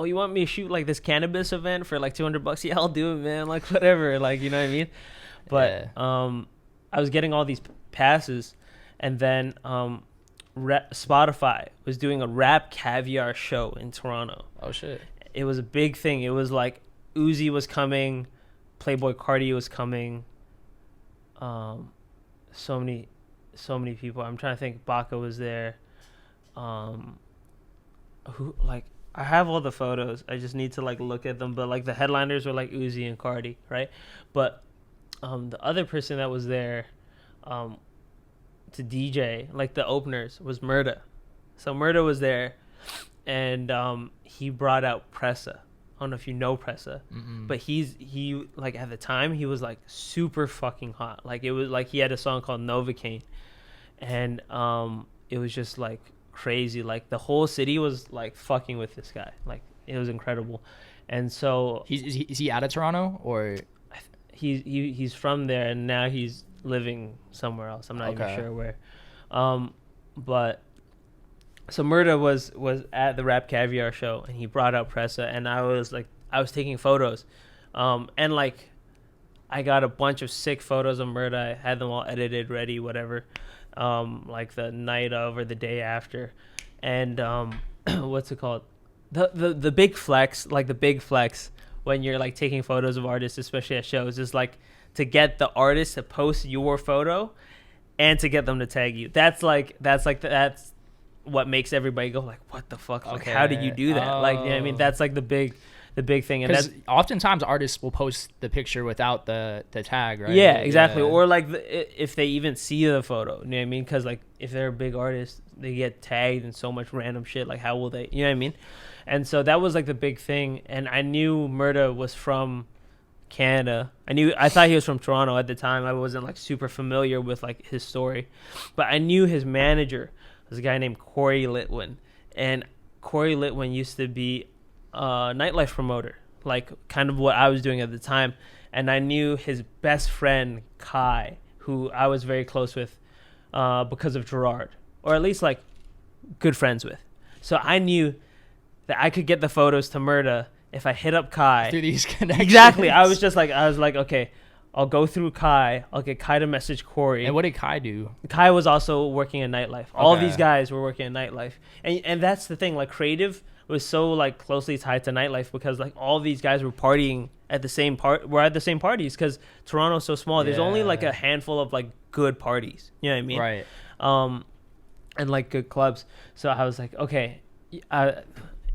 you want me to shoot like this cannabis event for like $200? Yeah, I'll do it, man. Like whatever. Like you know what I mean? But I was getting all these passes, and then Spotify was doing a Rap Caviar show in Toronto. Oh shit! It was a big thing. It was like Uzi was coming, Playboy Cardi was coming. So many people. I'm trying to think. Baka was there. Who like I have all the photos. I just need to like look at them. But like the headliners were like Uzi and Cardi, right? But the other person that was there, to DJ, like the openers, was Murda. So Murda was there, and he brought out Pressa. I don't know if you know Pressa, but he like at the time he was like super fucking hot. Like it was like he had a song called Novocaine, and it was just like crazy. Like the whole city was like fucking with this guy. Like it was incredible. And so is he out of Toronto or he's from there, and now he's living somewhere else. I'm not even sure where. But so Murda was at the Rap Caviar show, and he brought out Pressa, and I was taking photos, and like I got a bunch of sick photos of Murda. I had them all edited, ready, whatever, like the night of or the day after, and what's it called? The big flex, like the big flex when you're like taking photos of artists, especially at shows, is like to get the artist to post your photo and to get them to tag you. That's what makes everybody go like, what the fuck? Like, how did you do that? Like, you know what I mean? That's like the big thing. And that's oftentimes artists will post the picture without the tag, right? Yeah, exactly. Yeah. Or like if they even see the photo, you know what I mean? Because like if they're a big artist, they get tagged in so much random shit. Like how will they, you know what I mean? And so that was like the big thing. And I knew Murda was from Canada. I thought he was from Toronto at the time. I wasn't like super familiar with like his story, but I knew his manager was a guy named Corey Litwin, and Corey Litwin used to be a nightlife promoter, like kind of what I was doing at the time. And I knew his best friend Kai, who I was very close with because of Gerard, or at least like good friends with. So I knew that I could get the photos to Murda if I hit up Kai through these connections. Exactly. I was like, okay, I'll go through Kai. I'll get Kai to message Corey. And what did Kai do? Kai was also working in nightlife. All of these guys were working in nightlife, and that's the thing. Like creative was so like closely tied to nightlife because like all these guys were partying at the same parties because Toronto's so small. There's only like a handful of like good parties. You know what I mean? Right. And like good clubs. So I was like, okay,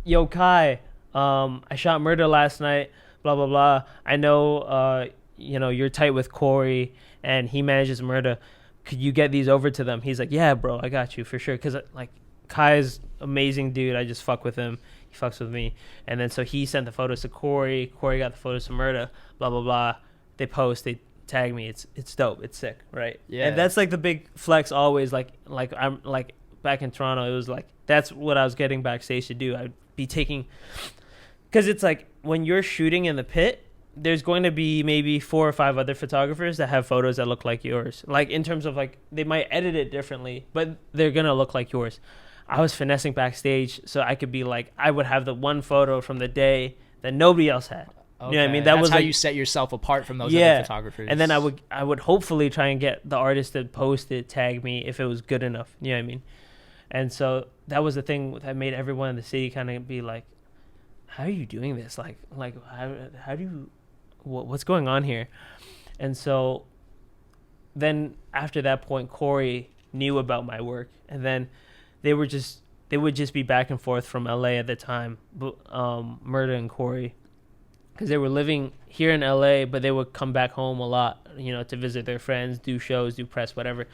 yo Kai, I shot Murda last night. Blah blah blah. I know. You're tight with Corey, and he manages Murda. Could you get these over to them? He's like, yeah, bro, I got you for sure. Because like Kai's amazing dude. I just fuck with him. He fucks with me. And then so he sent the photos to Corey. Corey got the photos to Murda. Blah blah blah. They post. They tag me. It's dope. It's sick, right? Yeah. And that's like the big flex always. Like I'm like back in Toronto. It was like that's what I was getting backstage to do. I'd be taking, because it's like when you're shooting in the pit, there's going to be maybe 4 or 5 other photographers that have photos that look like yours. Like in terms of like they might edit it differently, but they're gonna look like yours. I was finessing backstage so I could be like, I would have the one photo from the day that nobody else had. Okay. You know what I mean? That's was how like, you set yourself apart from those other photographers. And then I would hopefully try and get the artist to post it, tag me if it was good enough. You know what I mean? And so that was the thing that made everyone in the city kind of be like, how are you doing this? Like how do you, what's going on here? And so then after that point, Corey knew about my work, and then they would just be back and forth from LA at the time, Murda and Corey, because they were living here in LA, but they would come back home a lot, to visit their friends, do shows, do press, whatever.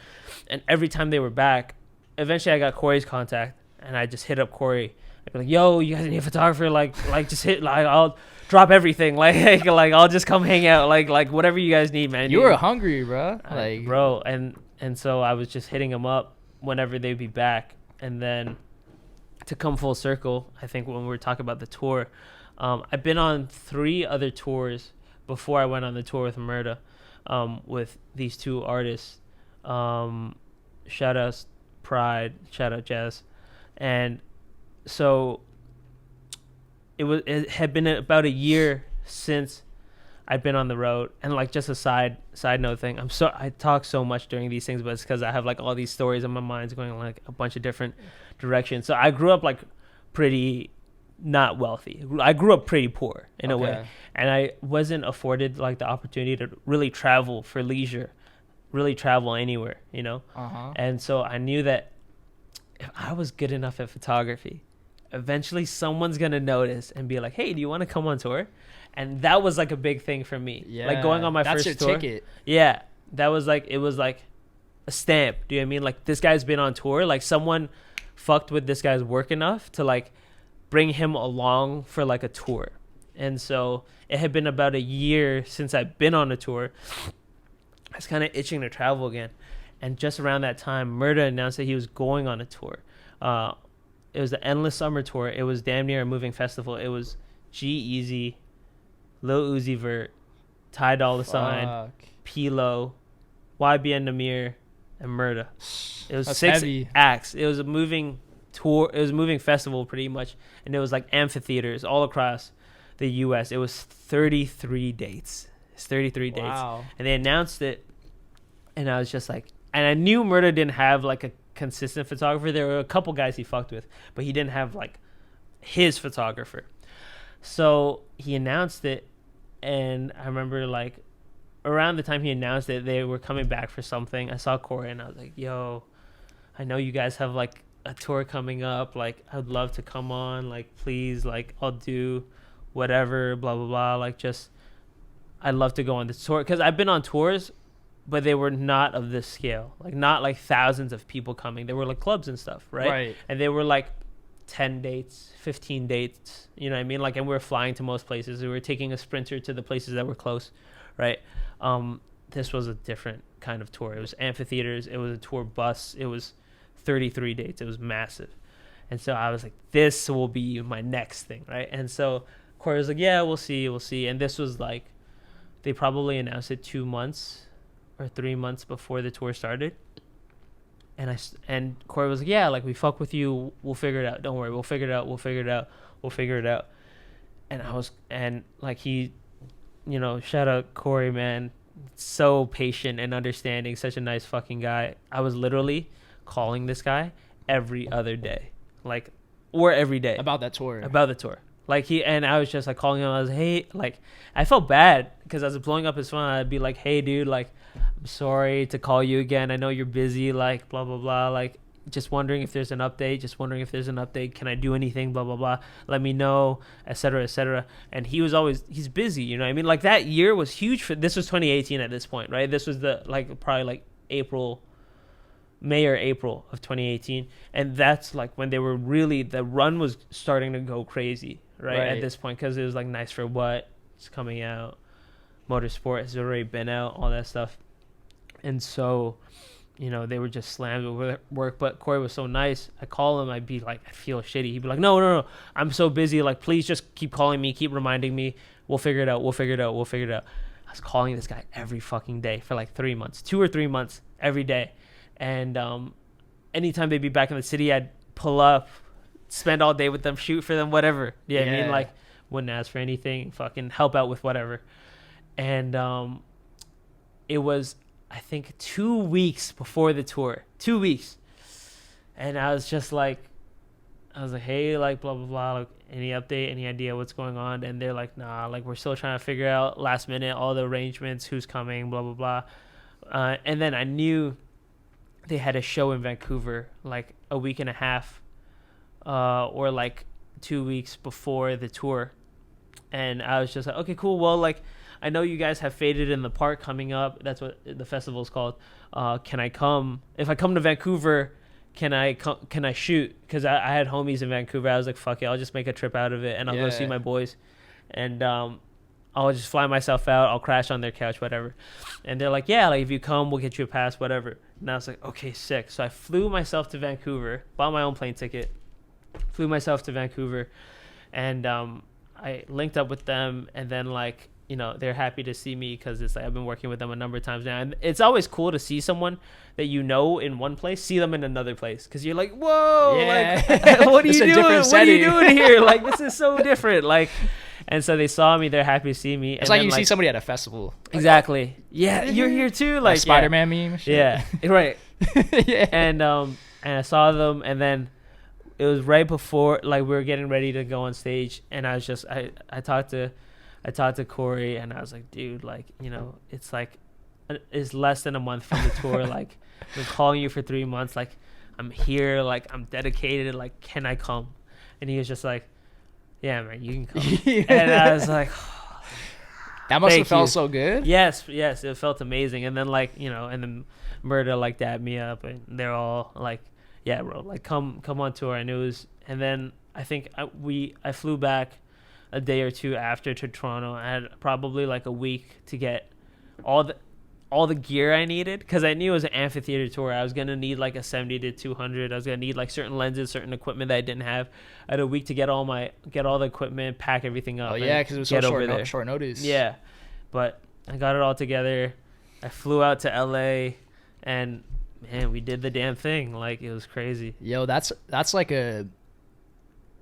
And every time they were back, eventually I got Corey's contact, and I just hit up Corey. I'd be like, yo, you guys need a photographer? Like just hit, like, I'll drop everything. Like I'll just come hang out. Like whatever you guys need, man. You were hungry, bro. Bro. And so I was just hitting them up whenever they'd be back. And then to come full circle, I think when we were talking about the tour, I've been on 3 other tours before I went on the tour with Murda, with these 2 artists. Shout out Pride, shout out Jazz. And so it had been about a year since I'd been on the road. And like just a side note thing, I talk so much during these things, but it's because I have like all these stories in my mind going in like a bunch of different directions. So I grew up like pretty not wealthy. I grew up pretty poor in a way, and I wasn't afforded like the opportunity to really travel for leisure, really travel anywhere, And so I knew that if I was good enough at photography, eventually someone's gonna notice and be like, hey, do you want to come on tour? And that was like a big thing for me. Like going on my first tour. That's your ticket. Yeah, that was like, it was like a stamp. Do you know what I mean? Like this guy's been on tour. Like someone fucked with this guy's work enough to like bring him along for like a tour. And so it had been about a year since I'd been on a tour. I was kind of itching to travel again. And just around that time, Murda announced that he was going on a tour. It was the Endless Summer Tour. It was damn near a moving festival. It was G-Eazy, Lil Uzi Vert, Ty Dolla $ign, P-Lo, YBN Namir, and Murda. It was That's 6 heavy. acts. It was a moving tour. It was a moving festival pretty much. And it was like amphitheaters all across the U.S. It was 33 dates. It's 33 dates. Wow. And they announced it. And I was just like, and I knew Murda didn't have like a consistent photographer. There were a couple guys he fucked with, but he didn't have like his photographer. So he announced it. And I remember like around the time he announced it, they were coming back for something. I saw Corey and I was like, yo, I know you guys have like a tour coming up. Like, I'd love to come on. Like, please, like, I'll do whatever, blah, blah, blah. Like, just, I'd love to go on this tour. Because I've been on tours, but they were not of this scale. Like, not like thousands of people coming. They were like clubs and stuff, right? Right. And they were like 10 dates, 15 dates, you know what I mean? Like, and we were flying to most places. We were taking a Sprinter to the places that were close, right? This was a different kind of tour. It was amphitheaters. It was a tour bus. It was 33 dates. It was massive. And so I was like, this will be my next thing, right? And so Corey was like, yeah, we'll see. And this was like, they probably announced it 2 months or 3 months before the tour started. And Corey was like, yeah, like, we fuck with you. We'll figure it out. Don't worry. We'll figure it out. And like, he, you know, shout out Corey, man. So patient and understanding. Such a nice fucking guy. I was literally calling this guy every other day, like, or every day About that tour. about the tour. Like, I was just like calling him. I was, hey, like, I felt bad because I was blowing up his phone. I'd be like, hey, dude, like, I'm sorry to call you again. I know you're busy, like, blah, blah, blah. Like, just wondering if there's an update. Can I do anything? Blah, blah, blah. Let me know, et cetera, et cetera. And he's busy, you know what I mean? Like, that year was huge this was 2018 at this point, right? This was probably like May or April of 2018. And that's like when they were really, the run was starting to go crazy, right? At this point, because it was like Nice for What, it's coming out. Motorsport has already been out, all that stuff. And so, you know, they were just slammed with work. But Corey was so nice. I call him, I'd be like, I feel shitty. He'd be like, no, I'm so busy. Like, please just keep calling me, keep reminding me. We'll figure it out. I was calling this guy every fucking day for like 3 months, 2 or 3 months, every day. And anytime they'd be back in the city, I'd pull up, spend all day with them, shoot for them, whatever. Yeah, I mean, like, wouldn't ask for anything, fucking help out with whatever. And it was, I think, 2 weeks before the tour. 2 weeks. And I was just like, hey, like, blah, blah, blah. Like, any update, any idea what's going on? And they're like, nah, like, we're still trying to figure out last minute all the arrangements, who's coming, blah, blah, blah. And then I knew they had a show in Vancouver like a week and a half or like 2 weeks before the tour. And I was just like, okay, cool. Well, like, I know you guys have Faded in the Park coming up. That's what the festival's called. Can I come? If I come to Vancouver, can I shoot? Because I had homies in Vancouver. I was like, fuck it, I'll just make a trip out of it, and I'll go see my boys. And I'll just fly myself out. I'll crash on their couch, whatever. And they're like, yeah, like, if you come, we'll get you a pass, whatever. And I was like, okay, sick. So I flew myself to Vancouver, bought my own plane ticket, flew myself to Vancouver, and I linked up with them. And then, like, you know, they're happy to see me because it's like I've been working with them a number of times now. And it's always cool to see someone that you know in one place, see them in another place. Because you're like, whoa, like, what are you doing? What are you doing here? Like, this is so different. Like, and so they saw me. They're happy to see me. It's like you see somebody at a festival. Exactly. Yeah, you're here too. Like, Spider-Man meme. Shit. Yeah, right. Yeah. And I saw them, and then it was right before, like, we were getting ready to go on stage, and I was just, I talked to Corey, and I was like, dude, like, you know, it's like, it's less than a month from the tour. Like, I've been calling you for 3 months. Like, I'm here. Like, I'm dedicated. Like, can I come? And he was just like, yeah, man, you can come. And I was like, oh, that must have felt so good. Yes, it felt amazing. And then, like, you know, and then Murda, like, dabbed me up, and they're all like, yeah, bro, like, come on tour. And it was, and then I think I flew back a day or two after to Toronto. I had probably like a week to get all the gear I needed, because I knew it was an amphitheater tour. I was gonna need like a 70 to 200. I was gonna need like certain lenses, certain equipment that I didn't have. I had a week to get all the equipment, pack everything up. Oh yeah, because it was so short notice. Yeah, but I got it all together. I flew out to LA, and man, we did the damn thing. Like, it was crazy. Yo, that's like a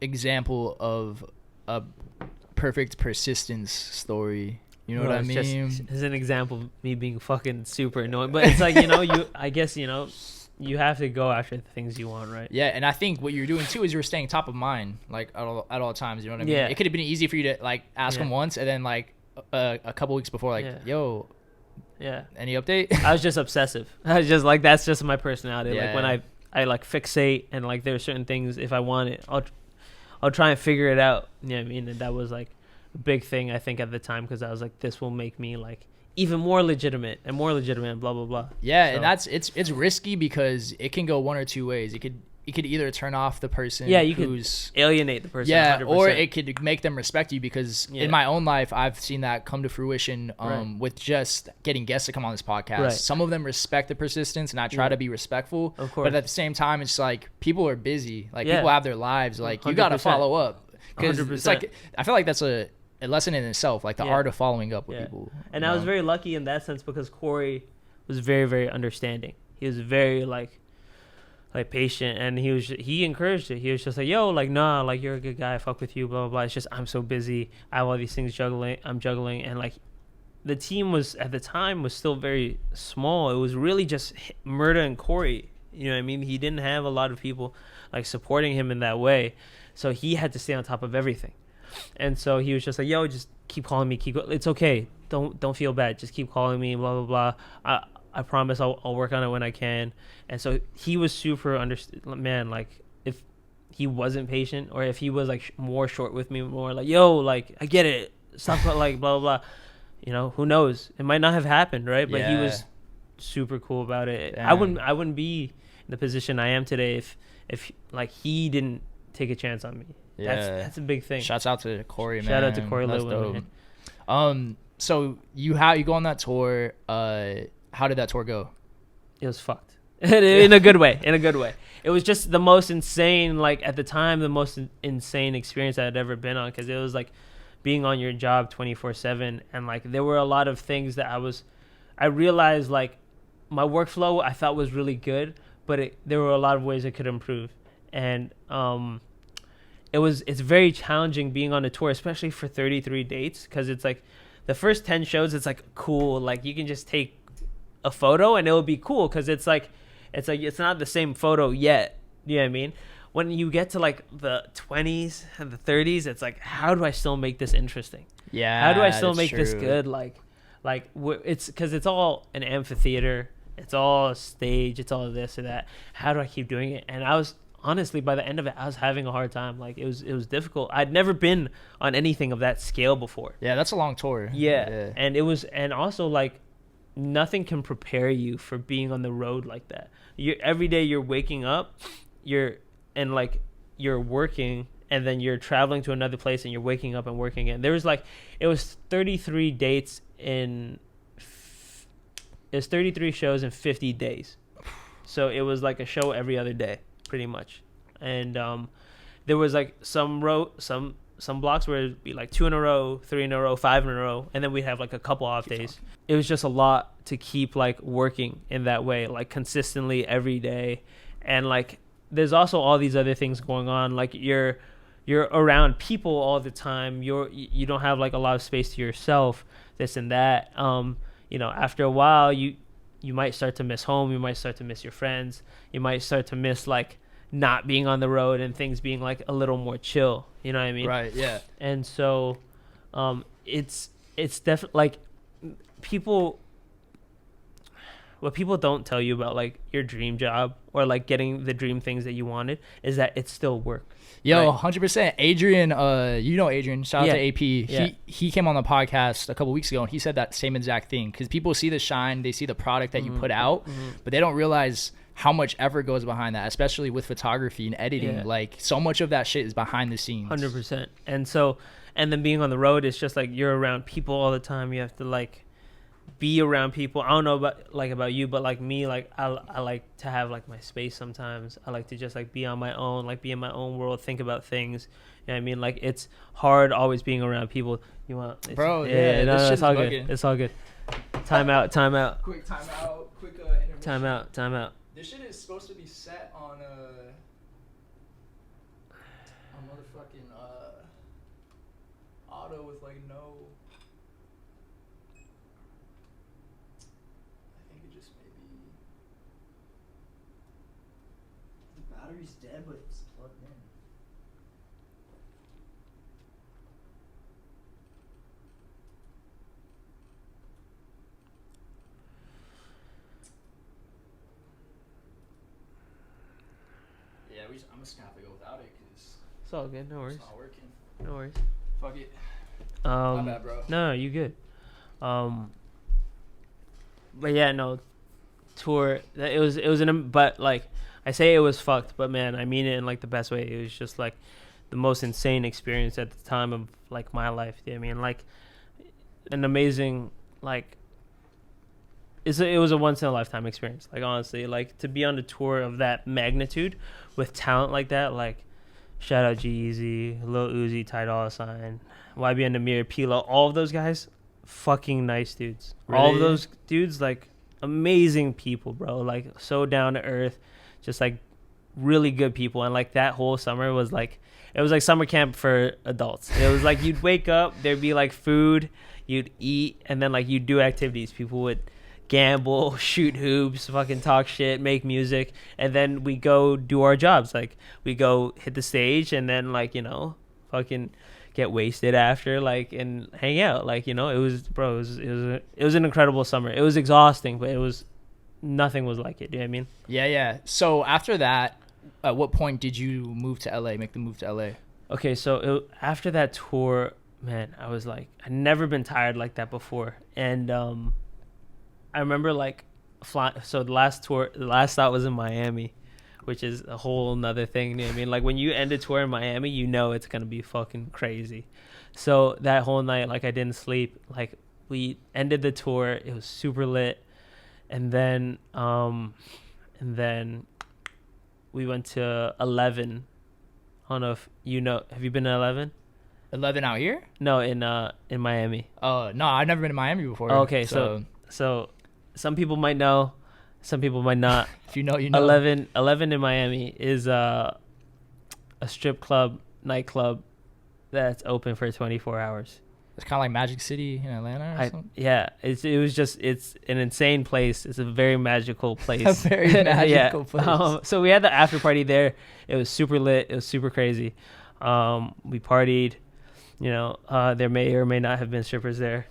example of a perfect persistence story. You know what I mean? Just as an example of me being fucking super annoying. But it's like, I guess, you have to go after the things you want, right? Yeah, and I think what you're doing too is you're staying top of mind, like at all times. You know what I mean? Yeah. It could have been easy for you to like ask him once, and then like a couple weeks before, like, yo, any update? I was just obsessive. I was just like, that's just my personality. Yeah. Like, when I like fixate, and like there are certain things, if I want it, I'll try and figure it out. You know what I mean? And that was like a big thing, I think, at the time, because I was like, this will make me like even more legitimate and blah blah blah. Yeah, so. And it's risky because it can go one or two ways. It could either turn off the person, who's could alienate the person, 100%. Or it could make them respect you, because in my own life I've seen that come to fruition with just getting guests to come on this podcast. Right. Some of them respect the persistence, and I try to be respectful, of course, but at the same time it's like people are busy, like people have their lives, like 100%. You got to follow up, because it's like, I feel like that's a lesson in itself, like the art of following up with people. And I was very lucky in that sense, because Corey was very, very understanding. He was very like patient, and he encouraged it. He was just like, yo, like, nah, like, you're a good guy, I fuck with you, blah blah blah. It's just I'm so busy, I have all these things I'm juggling, and like the team was at the time was still very small. It was really just Murda and Corey. You know what I mean? He didn't have a lot of people like supporting him in that way, so he had to stay on top of everything. And so he was just like, yo, just keep calling me, it's okay, don't feel bad, just keep calling me, blah blah blah. I promise I'll work on it when I can. And so he was super man, like, if he wasn't patient, or if he was like more short with me, more like, yo, like, I get it, stop, like, blah blah blah, who knows, it might not have happened, right? But he was super cool about it. Damn. I wouldn't be in the position I am today if like he didn't take a chance on me. Yeah, that's a big thing. Shouts out to Corey, man. Shout out to Corey. That's dope. So you go on that tour. How did that tour go? It was fucked. In a good way. It was just the most insane, like, at the time, the most insane experience I had ever been on, because it was like being on your job 24/7, and like there were a lot of things that I realized, like, my workflow I thought was really good, but there were a lot of ways it could improve, and it's very challenging being on a tour, especially for 33 dates, because it's like the first 10 shows, it's like cool, like you can just take a photo and it'll be cool, because it's not the same photo yet. You know what I mean? When you get to like the 20s and the 30s, it's like, how do I still make this interesting? Yeah, how do I still make this good? Like it's because it's all an amphitheater, it's all a stage, it's all this or that. How do I keep doing it? And I was honestly, by the end of it, I was having a hard time. Like, it was difficult. I'd never been on anything of that scale before. Yeah, that's a long tour. Yeah. And also, like, nothing can prepare you for being on the road like that. Every day you're waking up, you're working, and then you're traveling to another place, and you're waking up and working again. It was 33 dates it was 33 shows in 50 days. So it was like a show every other day, pretty much. And there was like some blocks where it'd be like 2 in a row, 3 in a row, 5 in a row, and then we'd have like a couple off days. It was just a lot to keep like working in that way, like consistently every day. And like there's also all these other things going on, like you're around people all the time, you don't have like a lot of space to yourself, this and that. After a while you might start to miss home, you might start to miss your friends, you might start to miss like not being on the road and things being like a little more chill, you know what I mean? Right, yeah. And so it's definitely like what people don't tell you about like your dream job or like getting the dream things that you wanted is that it's still work. Yo, right? 100%. Adrian, Adrian, shout out to AP. He came on the podcast a couple weeks ago, and he said that same exact thing, because people see the shine, they see the product that you put out, but they don't realize how much effort goes behind that, especially with photography and editing. Yeah. Like, so much of that shit is behind the scenes. 100%. And then being on the road, it's just like you're around people all the time. You have to like be around people. I don't know about you, but like me, like I like to have like my space sometimes. I like to just like be on my own, like be in my own world, think about things. You know what I mean? Like it's hard always being around people. You want, Bro, no, this it's all bugging. good. It's all good. Time out. Quick timeout. Quick intermission. Time out. This shit is supposed to be set on motherfucking auto with like no. I think it just maybe. The battery's dead, but it's plugged in. Yeah, I'm just gonna have to go without it because It's all good. No worries. it's not working. No worries. Fuck it. My bad, bro. No, you good. But yeah, no, tour. It was but like I say it was fucked, but man, I mean it in like the best way. It was just like the most insane experience at the time of like my life. You know what I mean, like an amazing like. It was a once in a lifetime experience. Like honestly, like to be on a tour of that magnitude with talent like that, like shout out G-Eazy, Lil Uzi, Ty Dolla $ign, YBN Namir, Pilo, all of those guys, fucking nice dudes. Really? All of those dudes, like amazing people, bro. Like so down to earth, just like really good people. And like that whole summer was like, it was like summer camp for adults. It was like you'd wake up, there'd be like food, you'd eat, and then like you'd do activities. People would gamble, shoot hoops, fucking talk shit, make music, and then we go do our jobs. Like we go hit the stage and then like, you know, fucking get wasted after, like, and hang out. Like, you know, it was an incredible summer. It was exhausting, but nothing was like it. Do you know what I mean? Yeah. So after that, at what point did you move to LA, make the move to LA? Okay, so after that tour, man, I was like, I'd never been tired like that before. And I remember like so the last stop was in Miami, which is a whole nother thing. You know what I mean? Like when you end a tour in Miami, you know it's gonna be fucking crazy. So that whole night, like I didn't sleep. Like we ended the tour, it was super lit, and then we went to 11. I don't know if you know. Have you been to 11? 11 out here? No, in Miami. Oh no, I've never been to Miami before. Oh, okay, so some people might know, some people might not. If you know, you know. 11 in Miami is a strip club, nightclub that's open for 24 hours. It's kind of like Magic City in Atlanta or something? Yeah, it's an insane place. It's a very magical place. A very magical place. So we had the after party there. It was super lit. It was super crazy. We partied. You know, there may or may not have been strippers there.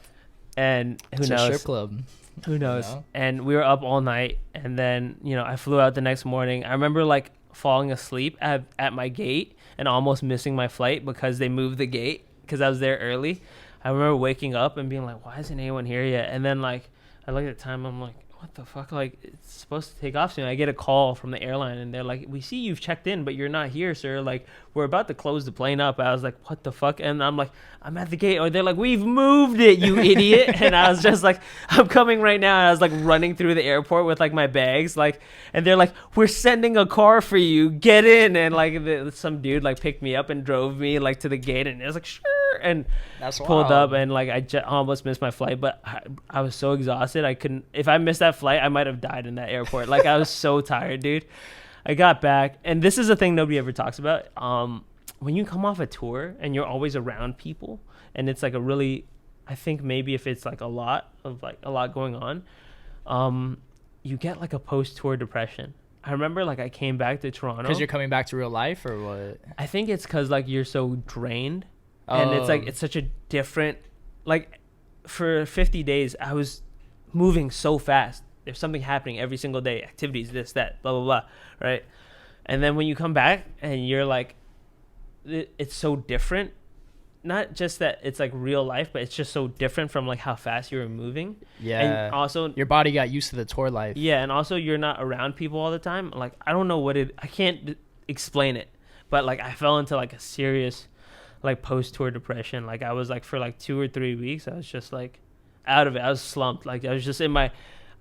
And who knows? A strip club. Who knows? You know? And we were up all night. And then, you know, I flew out the next morning. I remember like falling asleep at my gate and almost missing my flight because they moved the gate because I was there early. I remember waking up and being like, why isn't anyone here yet? And then like I looked at the time, I'm like, what the fuck? Like it's supposed to take off soon. I get a call from the airline and they're like, we see you've checked in, but you're not here, sir. Like we're about to close the plane up. I was like, what the fuck? And I'm like, I'm at the gate. Or they're like, we've moved it, you idiot. And I was just like, I'm coming right now. And I was like running through the airport with like my bags, like, and they're like, we're sending a car for you, get in. And like some dude like picked me up and drove me like to the gate, and it was like, sure. And that's pulled wild. up, and like I almost missed my flight, but I was so exhausted. I couldn't. If I missed that flight, I might have died in that airport. Like I was so tired, dude. I got back, and this is a thing nobody ever talks about. When you come off a tour and you're always around people, and it's like a really, I think maybe if it's like a lot going on, you get like a post-tour depression. I remember like I came back to Toronto because you're coming back to real life, or what? I think it's because like you're so drained. And it's like, it's such a different, like for 50 days, I was moving so fast. There's something happening every single day, activities, this, that, blah, blah, blah. Right. And then when you come back and you're like, it's so different. not just that it's like real life, but it's just so different from like how fast you were moving. Yeah. And also, your body got used to the tour life. yeah, and also you're not around people all the time. Like I don't know I can't explain it, but like I fell into like a serious like post-tour depression. Like I was like for like 2 or 3 weeks, I was just like out of it. I was slumped. Like I was just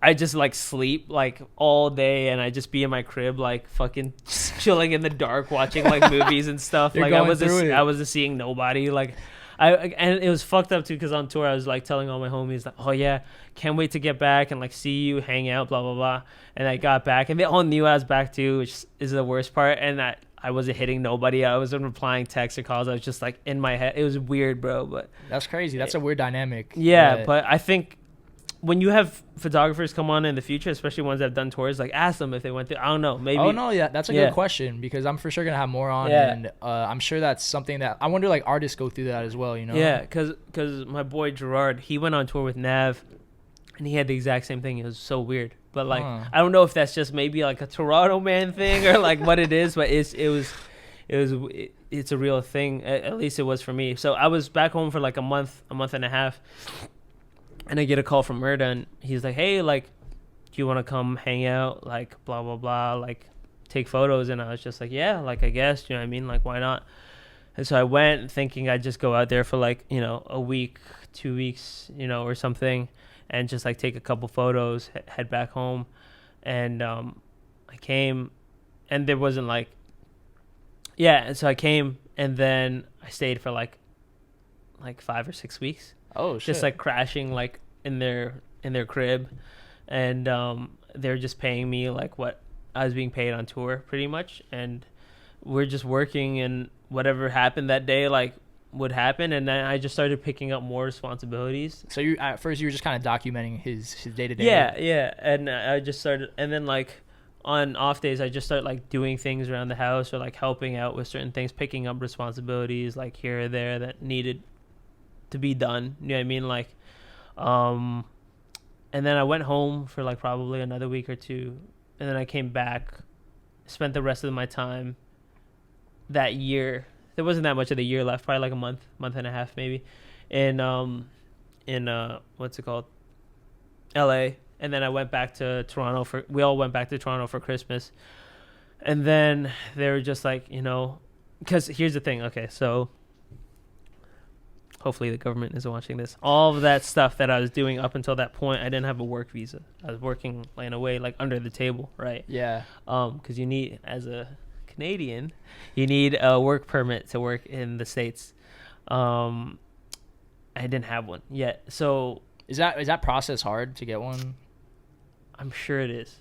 I just like sleep like all day, and I just be in my crib like fucking chilling in the dark watching like movies and stuff. You're Like going through it. I wasn't seeing nobody. Like and it was fucked up too because on tour I was like telling all my homies like, oh yeah, can't wait to get back and like see you, hang out, blah blah blah. And I got back and they all knew I was back too, which is the worst part. And that I wasn't hitting nobody. I wasn't replying texts or calls. I was just like in my head. It was weird, bro. But that's crazy. That's a weird dynamic. Yeah, but I think when you have photographers come on in the future, especially ones that have done tours, like ask them if they went through. I don't know, maybe. Oh no, yeah, that's a good question because I'm for sure gonna have more on, and I'm sure that's something that I wonder like artists go through that as well, you know? Yeah, because my boy Gerard, he went on tour with Nav, and he had the exact same thing. It was so weird, but like I don't know if that's just maybe like a Toronto man thing or like what it is, but it's a real thing. At least it was for me. So I was back home for like a month and a half. And I get a call from Murda, and he's like, hey, like, do you want to come hang out? Like, blah, blah, blah, like, take photos. And I was just like, yeah, like, I guess, you know what I mean? Like, why not? And so I went thinking I'd just go out there for, like, you know, a week, 2 weeks, you know, or something, and just, like, take a couple photos, head back home. And I came, and there wasn't, like, yeah, and so I came, and then I stayed for, like 5 or 6 weeks. Oh shit. Just like crashing like in their crib, and they're just paying me like what I was being paid on tour pretty much, and we're just working, and whatever happened that day like would happen, and then I just started picking up more responsibilities. So you at first you were just kind of documenting his day-to-day. Yeah, and I just started, and then like on off days I just start like doing things around the house or like helping out with certain things, picking up responsibilities like here or there that needed to be done, you know what I mean? Like and then I went home for like probably another week or two, and then I came back, spent the rest of my time that year, there wasn't that much of the year left, probably like a month and a half maybe, in what's it called, LA. And then I went back to Toronto we all went back to Toronto for Christmas. And then they were just like, you know, because here's the thing, okay, so hopefully the government isn't watching this. All of that stuff that I was doing up until that point, I didn't have a work visa. I was working like, in a way like under the table, right? Yeah. Because you need, as a Canadian, you need a work permit to work in the States. I didn't have one yet. So is that process hard to get one? I'm sure it is.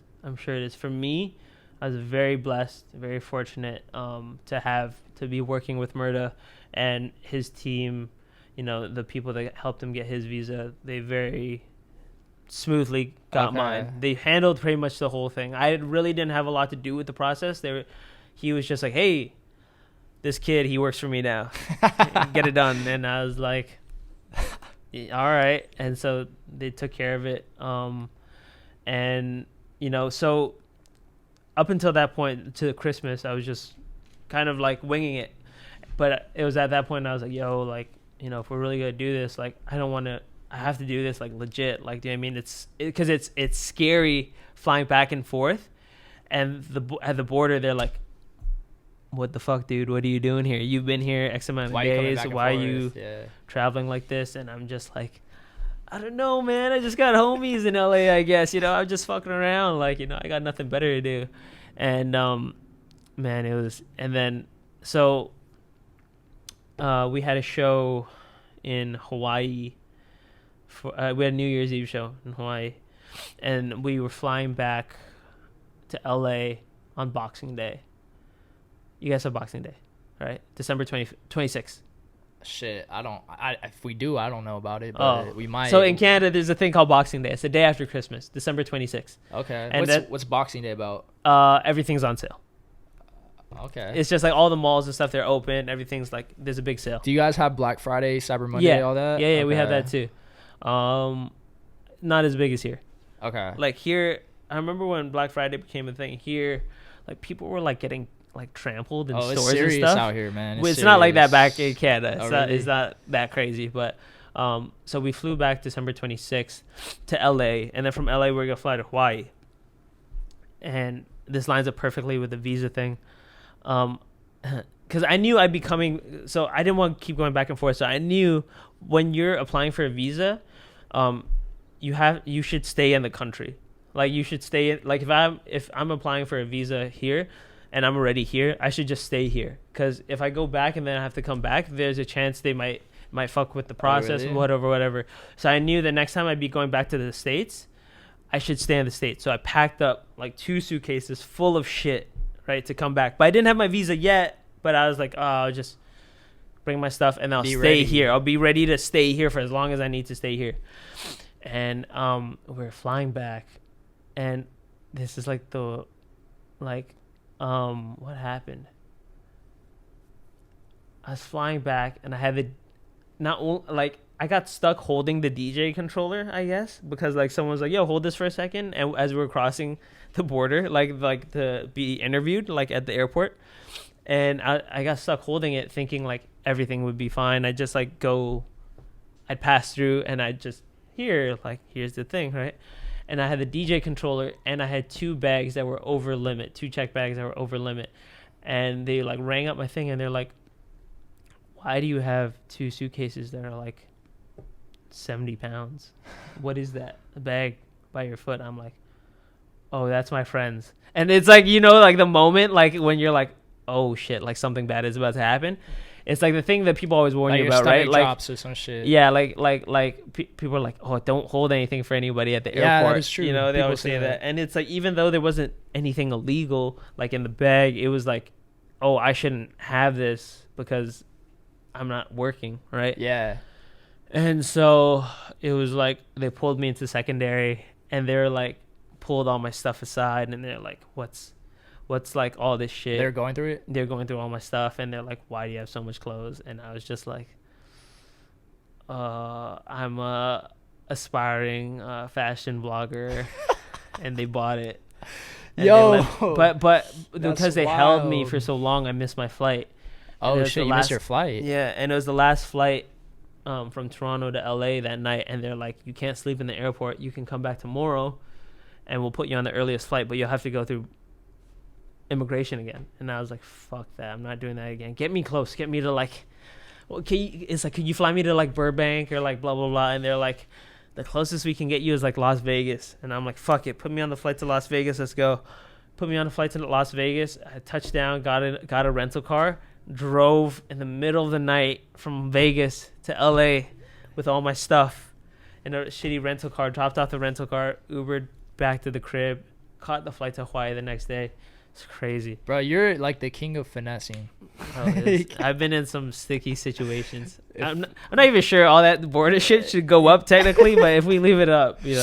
For me, I was very blessed, very fortunate to be working with Murda and his team. You know, the people that helped him get his visa, they very smoothly got mine. They handled pretty much the whole thing. I really didn't have a lot to do with the process. He was just like, hey, this kid, he works for me now. Get it done. And I was like, all right. And so they took care of it. And, you know, so up until that point to Christmas, I was just kind of like winging it. But it was at that point I was like, yo, like, you know, if we're really gonna do this, like, I have to do this like legit. Like, do you know what I mean? Because it's scary flying back and forth, and at the border they're like, what the fuck, dude? What are you doing here? You've been here X amount of days. Why are you traveling like this? And I'm just like, I don't know, man. I just got homies in LA, I guess. You know, I'm just fucking around. Like, you know, I got nothing better to do. And man, it was. And then so we had a show in Hawaii. We had a New Year's Eve show in Hawaii, and we were flying back to LA on Boxing Day. You guys have Boxing Day, right? December 26th. Shit, if we do, I don't know about it, but we might. So in Canada, there's a thing called Boxing Day. It's the day after Christmas, December 26th. Okay. And what's Boxing Day about? Everything's on sale. Okay. It's just like all the malls and stuff, they're open. Everything's like, there's a big sale. Do you guys have Black Friday, Cyber Monday, all that? Yeah, okay. We have that too. Not as big as here. Okay. Like here, I remember when Black Friday became a thing here, like people were like getting like trampled in Oh, it's stores and serious stuff. out here, man. Well, it's not like that back in serious. Canada. Oh, It's not. really? It's not that crazy. But so we flew back December 26th to LA, and then from LA we're gonna fly to Hawaii. And this lines up perfectly with the visa thing, because I knew I'd be coming. So I didn't want to keep going back and forth. So I knew when you're applying for a visa, you should stay in the country. Like you should stay in. Like if I'm applying for a visa here, and I'm already here, I should just stay here. Because if I go back and then I have to come back, there's a chance they might fuck with the process, really? whatever. So I knew the next time I'd be going back to the States, I should stay in the States. So I packed up like 2 suitcases full of shit, right, to come back. But I didn't have my visa yet. But I was like, oh, I'll just bring my stuff and I'll stay here. I'll be ready to stay here for as long as I need to stay here. And we're flying back, and this is like what happened? I was flying back, and I had I got stuck holding the DJ controller, I guess, because like someone was like, "Yo, hold this for a second." And as we were crossing the border, like to be interviewed, like at the airport, and I got stuck holding it, thinking like everything would be fine. I'd pass through, and I'd just here's the thing, right? And I had the DJ controller, and I had 2 bags that were over limit, 2 check bags that were over limit, and they like rang up my thing, and they're like, "Why do you have 2 suitcases that are like 70 pounds? What is that? A bag by your foot?" I'm like, "Oh, that's my friend's." And it's like, like the moment, like when you're like, "Oh shit, like something bad is about to happen." It's like the thing that people always warn like you your about, right? stomach Like drops or some shit. yeah, people are like, "Oh, don't hold anything for anybody at the airport." Yeah, that is true. They People always say that. And it's like, even though there wasn't anything illegal like in the bag, it was like, "Oh, I shouldn't have this because I'm not working," right? Yeah. And so it was like they pulled me into secondary, and they're like pulled all my stuff aside, and they're like, what's like all this shit? They're going through it? They're going through all my stuff, and they're like, "Why do you have so much clothes?" And I was just like, I'm a aspiring fashion blogger. And they bought it. And but because they held me for so long, I missed my flight. Oh shit, you missed your flight. Yeah, and it was the last flight from Toronto to LA that night, and they're like, "You can't sleep in the airport. You can come back tomorrow, and we'll put you on the earliest flight, but you'll have to go through immigration again." And I was like, "Fuck that! I'm not doing that again. Get me close. Get me to like, could you fly me to like Burbank or like blah blah blah?" And they're like, "The closest we can get you is like Las Vegas." And I'm like, "Fuck it. Put me on the flight to Las Vegas. Let's go." Put me on a flight to Las Vegas. I touched down, got a rental car, drove in the middle of the night from Vegas to LA with all my stuff in a shitty rental car, dropped off the rental car, Ubered back to the crib, caught the flight to Hawaii the next day. It's crazy. Bro, you're like the king of finessing. I've been in some sticky situations. I'm not even sure all that border shit should go up technically, but if we leave it up, he's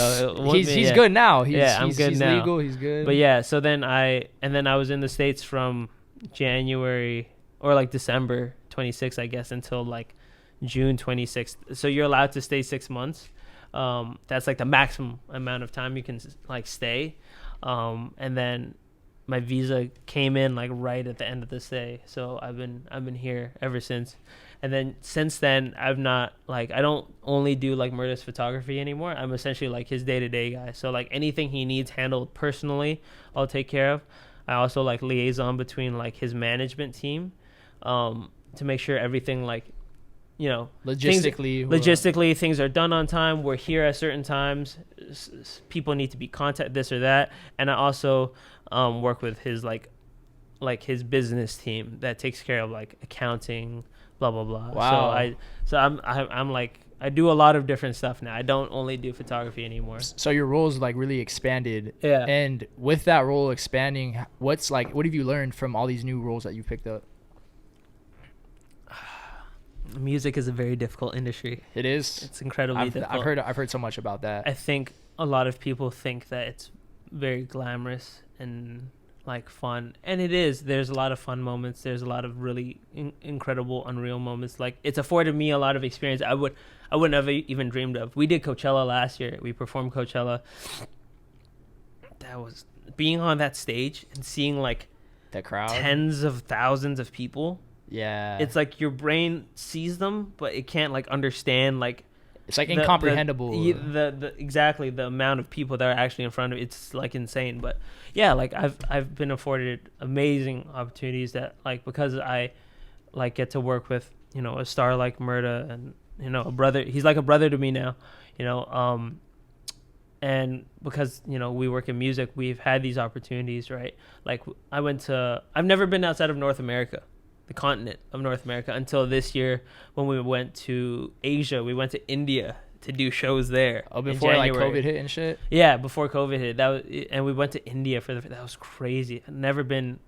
good now. I'm good now. He's legal. He's good. But yeah, so then I was in the States from January or like December 26th, I guess, until like June 26th. So you're allowed to stay 6 months. That's like the maximum amount of time you can like stay. And then my visa came in like right at the end of the stay, so I've been here ever since. And then since then, I don't only do like Murda's photography anymore. I'm essentially like his day-to-day guy. So like anything he needs handled personally, I'll take care of. I also like liaison between like his management team, to make sure everything like, logistically things are done on time. We're here at certain times. People need to be contacted, this or that. And I also work with his like his business team that takes care of like accounting, blah blah blah. Wow. I'm like, I do a lot of different stuff now. I don't only do photography anymore. So your role's like really expanded. Yeah. And with that role expanding, what have you learned from all these new roles that you picked up? Music is a very difficult industry. It is. It's incredibly difficult. I've heard so much about that. I think a lot of people think that it's very glamorous and like fun, and it is. There's a lot of fun moments. There's a lot of really incredible, unreal moments. Like, it's afforded me a lot of experience I wouldn't have even dreamed of. We did Coachella last year. We performed Coachella. That was being on that stage and seeing like The crowd. tens of thousands of people. Yeah. It's like your brain sees them, but it can't like understand like It's like incomprehensible. The exactly the amount of people that are actually in front of it. It's like insane. But yeah, like I've been afforded amazing opportunities that like because I like get to work with, you know, a star like Murda and, you know, a brother. He's like a brother to me now, you know. And because, you know, we work in music, we've had these opportunities, right? Like I've never been outside of North America, the continent of North America, until this year when we went to Asia. We went to India to do shows there. Oh, before like COVID hit and shit? Yeah, before COVID hit. And we went to India that was crazy. I've never been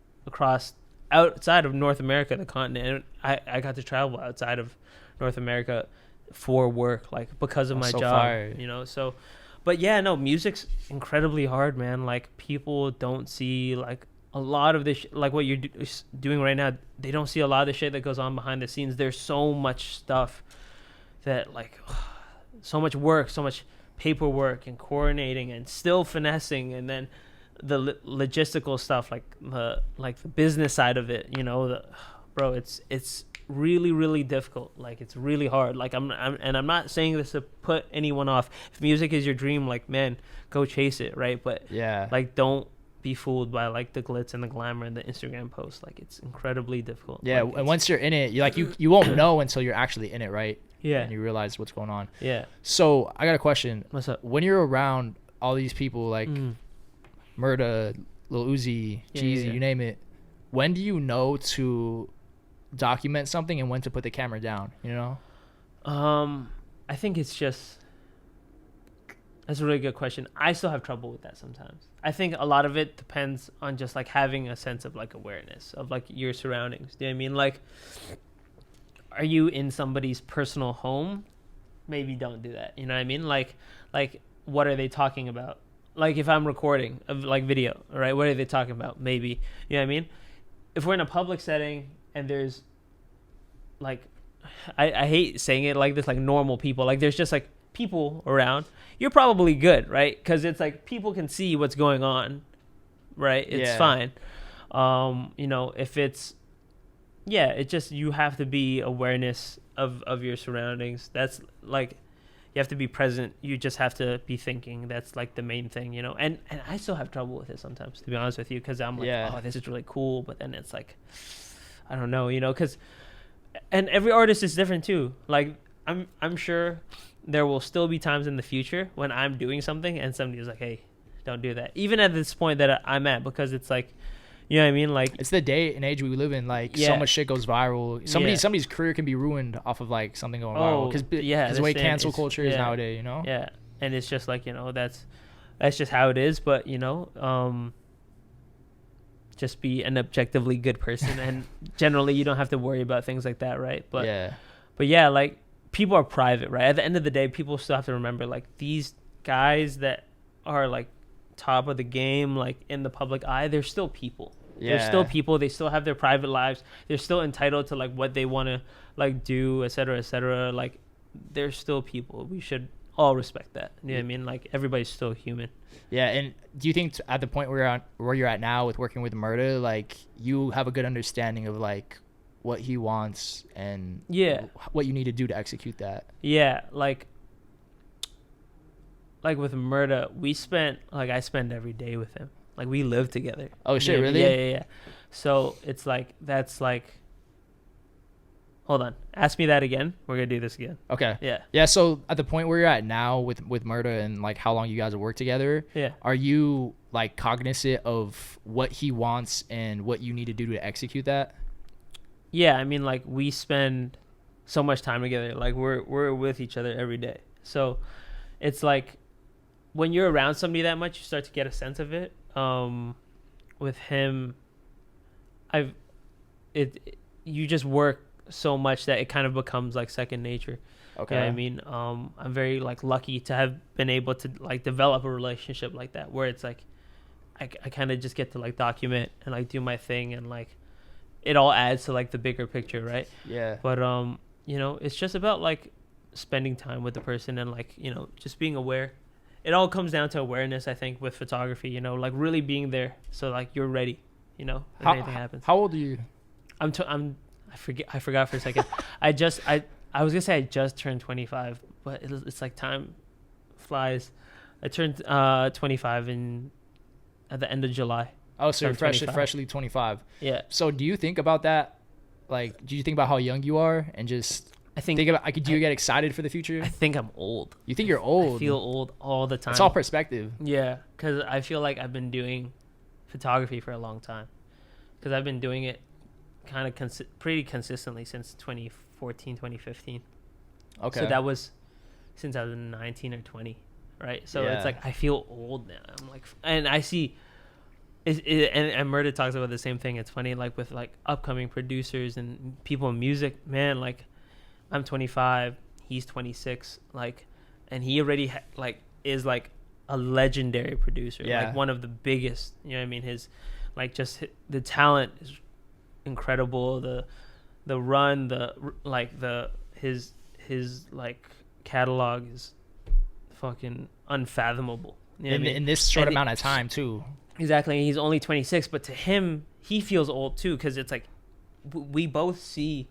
outside of North America, the continent. And I got to travel outside of North America for work, like because of my job, fire. You know, so. But yeah, no, music's incredibly hard, man. Like people don't see like a lot of this, like what you're doing right now. They don't see a lot of the shit that goes on behind the scenes. There's so much stuff that like, so much work, so much paperwork and coordinating and still finessing, and then the logistical stuff, like the business side of it. You know, bro, it's really, really difficult. Like it's really hard. Like I'm not saying this to put anyone off. If music is your dream, like, man, go chase it, right? But yeah, like don't be fooled by like the glitz and the glamour and the Instagram posts. Like it's incredibly difficult. Yeah, like, and once you're in it, you won't know until you're actually in it, right? Yeah, and you realize what's going on. Yeah. So I got a question. What's up? When you're around all these people like Murda, Lil Uzi, Jeezy, you name it, when do you know to document something and when to put the camera down, you know? I think it's just, that's a really good question. I still have trouble with that sometimes. I think a lot of it depends on just like having a sense of like awareness of like your surroundings. Do you know what I mean? Like, are you in somebody's personal home? Maybe don't do that. You know what I mean? Like what are they talking about? Like if I'm recording of like video, right? What are they talking about? Maybe, you know what I mean? If we're in a public setting and there's like, I hate saying it like this, like normal people, like there's just like people around, you're probably good, right? Because it's like people can see what's going on, right? It's fine. You know, if it's, it just, you have to be awareness of your surroundings. That's like, you have to be present. You just have to be thinking. That's like the main thing, you know? And I still have trouble with it sometimes, to be honest with you, because I'm like, oh, this is really cool. But then it's like, I don't know, you know, because, and every artist is different too. Like, I'm sure there will still be times in the future when I'm doing something and somebody's like, hey, don't do that. Even at this point that I'm at, because it's like, you know what I mean? Like, it's the day and age we live in. Like, so much shit goes viral. Somebody's career can be ruined off of like something going viral. Because the way cancel culture is nowadays, you know? Yeah. And it's just like, you know, that's just how it is. But, you know, just be an objectively good person. And generally you don't have to worry about things like that, right? But yeah, like, people are private, right? At the end of the day, people still have to remember, like, these guys that are like top of the game, like in the public eye, they're still people. They're still people. They still have their private lives. They're still entitled to like what they want to like do, et cetera, et cetera. Like, they're still people. We should all respect that. You know what I mean? Like, everybody's still human. Yeah. And do you think at the point where you're at now with working with Murda, like, you have a good understanding of like what he wants and what you need to do to execute that? Yeah. Like with Murda, I spend every day with him. Like, we live together. Oh shit, really? Yeah. So it's like, that's like, hold on, ask me that again. We're gonna do this again. Okay. Yeah. So at the point where you're at now with Murda and like how long you guys have worked together, are you like cognizant of what he wants and what you need to do to execute that? Yeah, I mean, like, we spend so much time together. Like, we're with each other every day. So it's like, when you're around somebody that much, you start to get a sense of it. With him, you just work so much that it kind of becomes like second nature. Okay. You know what I mean? I'm very like lucky to have been able to like develop a relationship like that, where it's like, I kind of just get to like document and like do my thing, and like it all adds to like the bigger picture, right? Yeah. But you know, it's just about like spending time with the person and like, you know, just being aware. It all comes down to awareness, I think, with photography, you know, like really being there. So like, you're ready. you know, if How anything happens. how old are you? I forgot for a second. I was gonna say I just turned 25, but it's like time flies. I turned 25 at the end of July. Oh, so you're I'm 25. freshly 25. Yeah, So do you think about that? Like, do you think about how young you are and just I think think about, like, do you get excited for the future? I think I'm old. You think you're old? I feel old all the time. It's all perspective. Yeah, because I feel like I've been doing photography for a long time. Because I've been doing it kind of pretty consistently since 2014, 2015. Okay. So that was since I was 19 or 20, right? So Yeah. it's like I feel old now. I'm like, and I see, and Murda talks about the same thing. It's funny, like with like upcoming producers and people in music, man. Like, I'm 25, he's 26, like, and he already is like a legendary producer, Yeah. like one of the biggest. You know what I mean? His like just the talent is incredible. The run, his like catalog is fucking unfathomable. You know what I mean? In this short And amount of time too. Exactly. He's only 26, but to him, he feels old too, because it's like we both see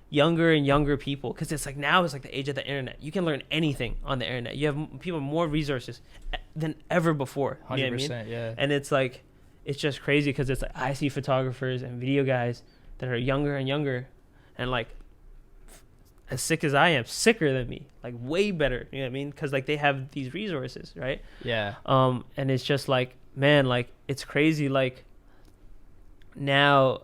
younger and younger people, because it's like now it's like the age of the internet. You can learn anything on the internet. You have people more resources than ever before. You know what I mean? Yeah. And it's like, it's just crazy, because it's like I see photographers and video guys that are younger and younger, and like as sick as I am, sicker than me, like way better. You know what I mean? Because like they have these resources, right? Yeah. And it's just like, man, like it's crazy. Like now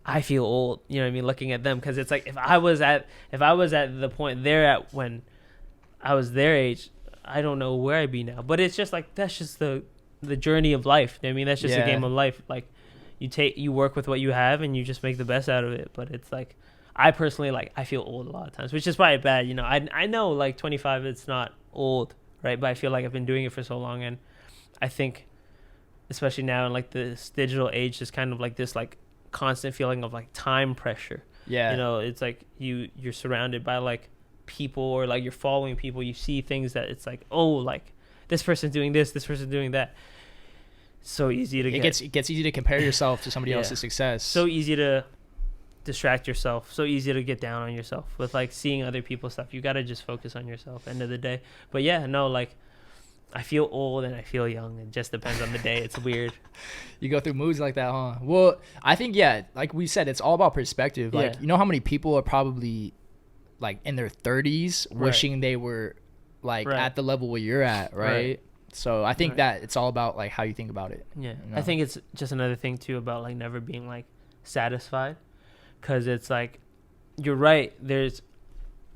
I feel old, you know what I mean, looking at them, because it's like if I was at the point they're at when I was their age, I don't know where I'd be now. But it's just like, that's just the journey of life. You know what I mean, that's just Yeah. a game of life. Like you work with what you have and you just make the best out of it. But it's like, I personally, like, I feel old a lot of times, which is probably bad. You know, I know like 25, it's not old, right? But I feel like I've been doing it for so long, and I think especially now in like this digital age, just kind of like this like constant feeling of like time pressure. Yeah. You know, it's like you're surrounded by like people, or like you're following people. You see things that it's like, oh, like this person's doing this person's doing that. So easy to it gets easy to compare yourself to somebody Yeah. else's success. So easy to distract yourself, so easy to get down on yourself with like seeing other people's stuff. You got to just focus on yourself end of the day. But yeah, no, like I feel old and I feel young. It just depends on the day. It's weird. You go through moods like that, huh? Well, I think, yeah, like we said, it's all about perspective. Like, Yeah. you know how many people are probably like in their 30s wishing they were like Right. at the level where you're at, right? Right. So I think Right. that it's all about like how you think about it. Yeah. You know? I think it's just another thing too about like never being like satisfied, because it's like, you're right.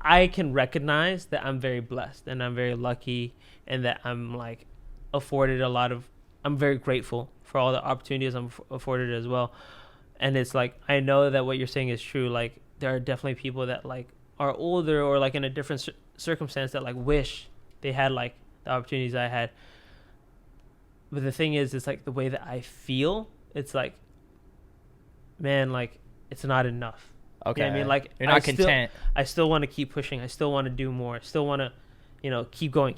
I can recognize that I'm very blessed and I'm very lucky, and that I'm like afforded I'm very grateful for all the opportunities I'm afforded as well. And it's like, I know that what you're saying is true. Like there are definitely people that like are older or like in a different circumstance that like wish they had like the opportunities I had. But the thing is, it's like the way that I feel, it's like, man, like it's not enough. Okay. You know what I mean? Like you're not content. I still want to keep pushing. I still want to do more. I still want to, you know, keep going.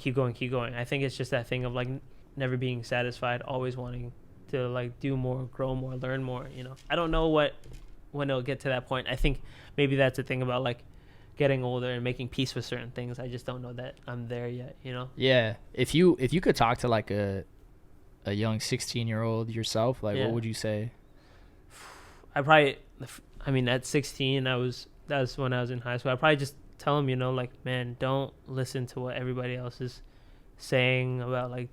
I think it's just that thing of like never being satisfied, always wanting to like do more, grow more, learn more, you know. I don't know when it'll get to that point. I think maybe that's the thing about like getting older and making peace with certain things. I just don't know that I'm there yet, you know. Yeah. If you could talk to like a young 16-year-old yourself, like what would you say? At 16, that was when I was in high school. I'd probably just tell him, you know, like, man, don't listen to what everybody else is saying about like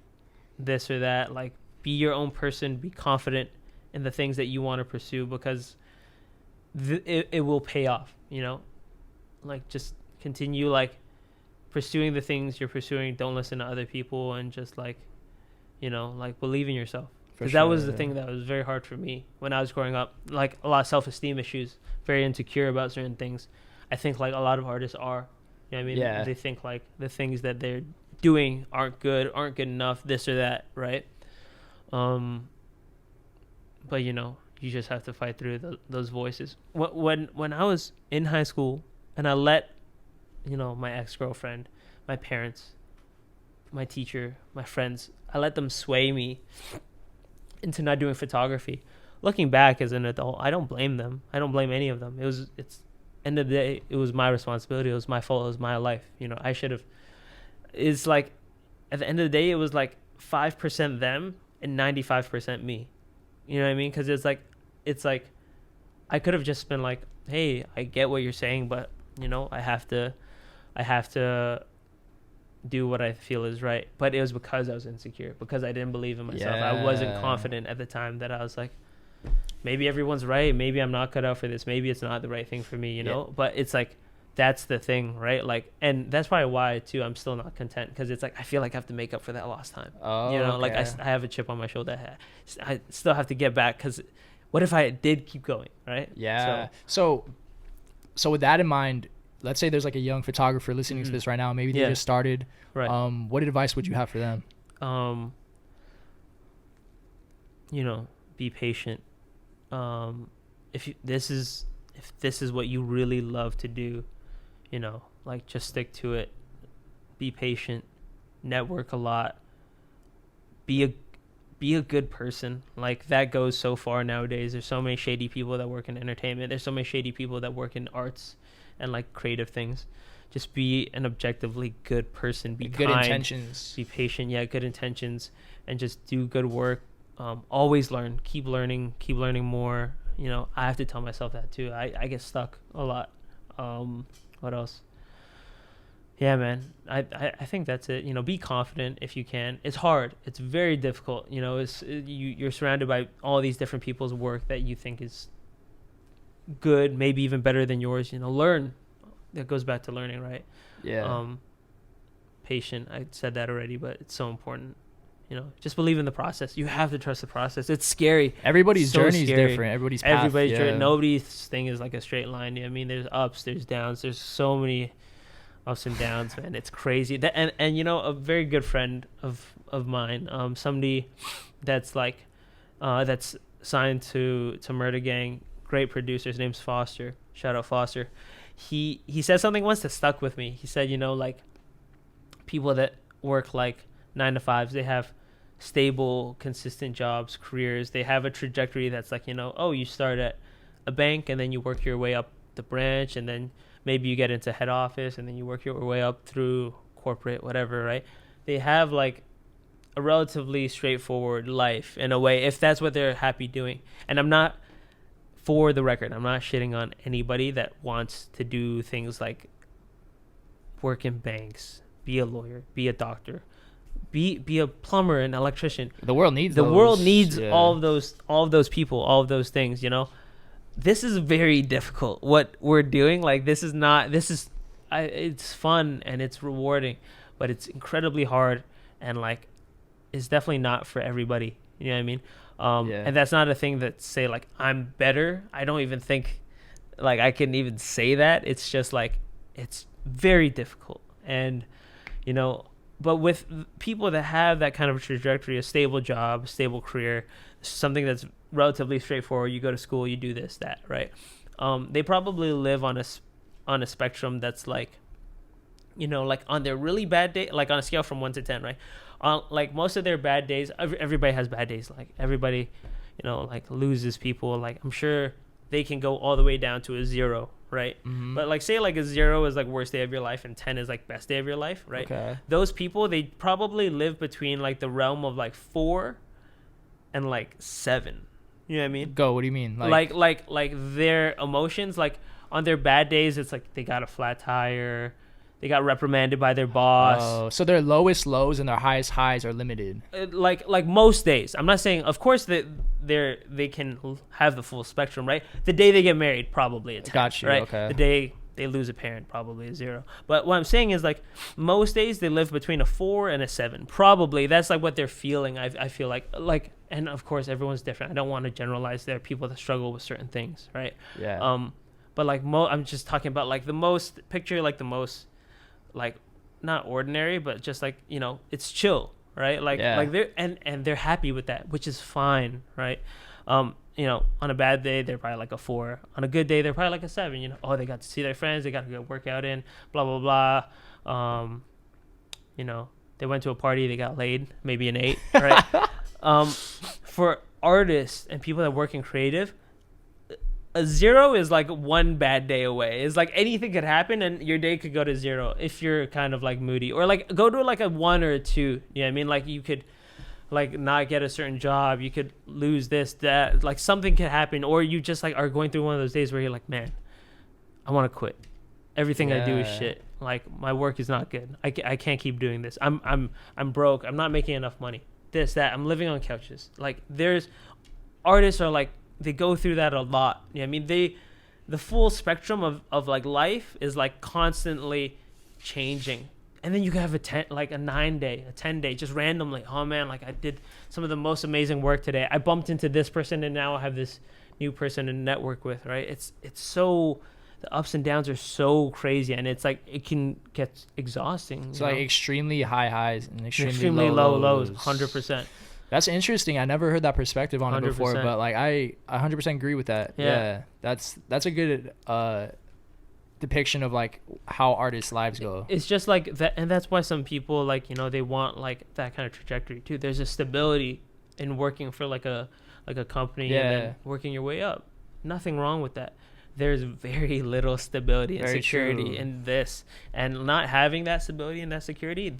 this or that. Like, be your own person, be confident in the things that you want to pursue, because it will pay off, you know. Like, just continue like pursuing the things you're pursuing. Don't listen to other people, and just like, you know, like believe in yourself. Because that was the thing that was very hard for me when I was growing up. Like a lot of self-esteem issues, very insecure about certain things. I think like a lot of artists are. You know what I mean? Yeah. They think like the things that they're doing aren't good enough, this or that, right? But you know, you just have to fight through those voices. When I was in high school and I let, you know, my ex-girlfriend, my parents, my teacher, my friends, I let them sway me into not doing photography. looking back as an adult, I don't blame them. I don't blame any of them. It's end of the day, it was my responsibility. It was my fault. It was my life. I should have. It's like at the end of the day, it was like 5% them and 95% me. You know what I mean? Because it's like I could have just been like, hey, I get what you're saying, but I have to do what I feel is right. But it was because I was insecure, because I didn't believe in myself. I wasn't confident at the time that I was like, maybe everyone's right. Maybe I'm not cut out for this. Maybe it's not the right thing for me, But it's like, that's the thing, right? Like, and that's probably why too I'm still not content, because it's like I feel like I have to make up for that lost time. Okay. Like I have a chip on my shoulder. I still have to get back, because what if I did keep going, right? Yeah. So with that in mind, let's say there's like a young photographer listening to this right now. Maybe they just started. Right. What advice would you have for them? Be patient. If this is what you really love to do, like just stick to it. Be patient. Network a lot. Be a good person. Like, that goes so far nowadays. There's so many shady people that work in entertainment. There's so many shady people that work in arts and like creative things. Just be an objectively good person. Be good kind, intentions. Be patient. Yeah, good intentions, and just do good work. Always learn. Keep learning more. I have to tell myself that too. I get stuck a lot. What else? Yeah, man. I think that's it. Be confident if you can. It's hard. It's very difficult. You're surrounded by all these different people's work that you think is good, maybe even better than yours. Learn. That goes back to learning, right? Yeah. Patient. I said that already, but it's so important. Just believe in the process. You have to trust the process. It's scary. Everybody's journey is different. Everybody's path, journey. Nobody's thing is like a straight line. I mean, there's ups, there's downs. There's so many ups and downs, man. It's crazy. And a very good friend of mine, somebody that's like that's signed to Murda Gang, great producer. His name's Foster. Shout out Foster. He said something once that stuck with me. He said, like, people that work like 9 to 5s, they have stable, consistent jobs, careers. They have a trajectory that's like, you start at a bank and then you work your way up the branch, and then maybe you get into head office, and then you work your way up through corporate, whatever, right? They have like a relatively straightforward life in a way, if that's what they're happy doing. And I'm not, for the record, I'm not shitting on anybody that wants to do things like work in banks, be a lawyer, be a doctor, be a plumber, an electrician. The world needs all of those people, all of those things. This is very difficult. What we're doing, like, it's fun and it's rewarding, but it's incredibly hard, and like, it's definitely not for everybody. You know what I mean? And that's not a thing that say like I'm better. I don't even think like I can even say that. It's just like, it's very difficult, and but with people that have that kind of trajectory, a stable job, a stable career, something that's relatively straightforward, you go to school, you do this, that, right? They probably live on a spectrum that's like, like on their really bad day, like on a scale from 1 to 10, right? Like most of their bad days, everybody has bad days. Like everybody, like loses people. Like I'm sure they can go all the way down to a 0, right? Mm-hmm. But like say like a 0 is like worst day of your life and 10 is like best day of your life, right? Okay. Those people, they probably live between like the realm of like 4 and like 7. You know what I mean? What do you mean? Like their emotions, like on their bad days, it's like they got a flat tire, they got reprimanded by their boss. Oh, so their lowest lows and their highest highs are limited. Like most days. I'm not saying, of course, that they can have the full spectrum, right? The day they get married, probably a 10. Got you. Right? Okay. The day they lose a parent, probably a 0. But what I'm saying is, like, most days they live between a 4 and a 7. Probably that's like what they're feeling. I feel like, and of course everyone's different. I don't want to generalize. There are people that struggle with certain things, right? Yeah. But like I'm just talking about like the most like not ordinary, but just like, it's chill, right? Like they're and they're happy with that, which is fine, right? On a bad day they're probably like a 4. On a good day they're probably like a 7. They got to see their friends, they got a good workout in, blah blah blah. They went to a party, they got laid, maybe an 8, right? For artists and people that work in creative, a zero is like one bad day away. It's like anything could happen and your day could go to zero if you're kind of like moody, or like go to like a 1 or a 2. You know what I mean? Like you could like not get a certain job, you could lose this, that, like something could happen, or you just like are going through one of those days where you're like, man, I want to quit. Everything I do is shit. Like my work is not good. I can't keep doing this. I'm broke. I'm not making enough money. This, that. I'm living on couches. Like there's artists are like, they go through that a lot. You know what I mean? The full spectrum of like life is like constantly changing. And then you can have a 9 day, a 10 day, just randomly. Oh man, like I did some of the most amazing work today. I bumped into this person and now I have this new person to network with, right? It's so, the ups and downs are so crazy, and it's like it can get exhausting. It's like extremely high highs and extremely low lows. 100%. That's interesting. I never heard that perspective on 100%. It before, but like I 100% agree with that. Yeah. That's a good depiction of like how artists' lives go. It's just like that, and that's why some people like, you know, they want like that kind of trajectory too. There's a stability in working for like a company and then working your way up. Nothing wrong with that. There's very little stability and security in this, and not having that stability and that security,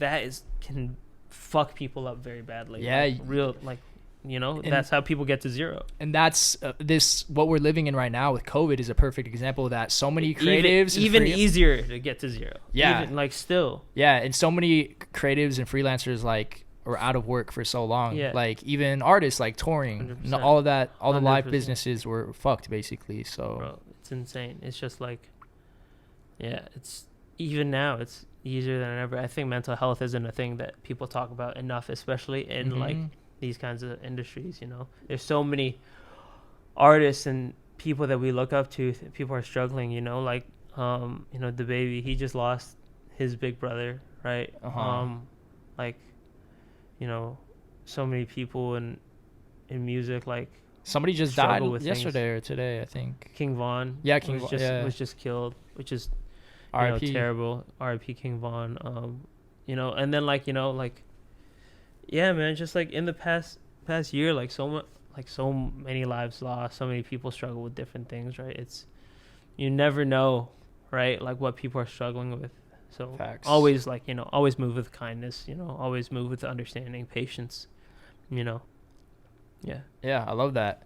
can fuck people up very badly. You know, and that's how people get to zero. And that's what we're living in right now with COVID is a perfect example of that. So many creatives even easier to get to zero. And so many creatives and freelancers like are out of work for so long. Like even artists like touring, all of that, all the 100%. Live businesses were fucked basically. So bro, it's insane. It's just like, it's even now it's easier than ever. I think mental health isn't a thing that people talk about enough, especially in like these kinds of industries. You know, there's so many artists and people that we look up to. People are struggling. You know, like you know, the baby. He just lost his big brother, right? Like, you know, so many people in music, like somebody just died yesterday or today, I think. King Von. Yeah, King Von was just killed, which is terrible. R.I.P. King Von. You know, and then like, you know, like, yeah, man, just like in the past year, like so many lives lost, so many people struggle with different things, right? It's, you never know, right? Like what people are struggling with. So facts. Always like, you know, always move with kindness, you know, always move with understanding, patience, you know. Yeah, I love that.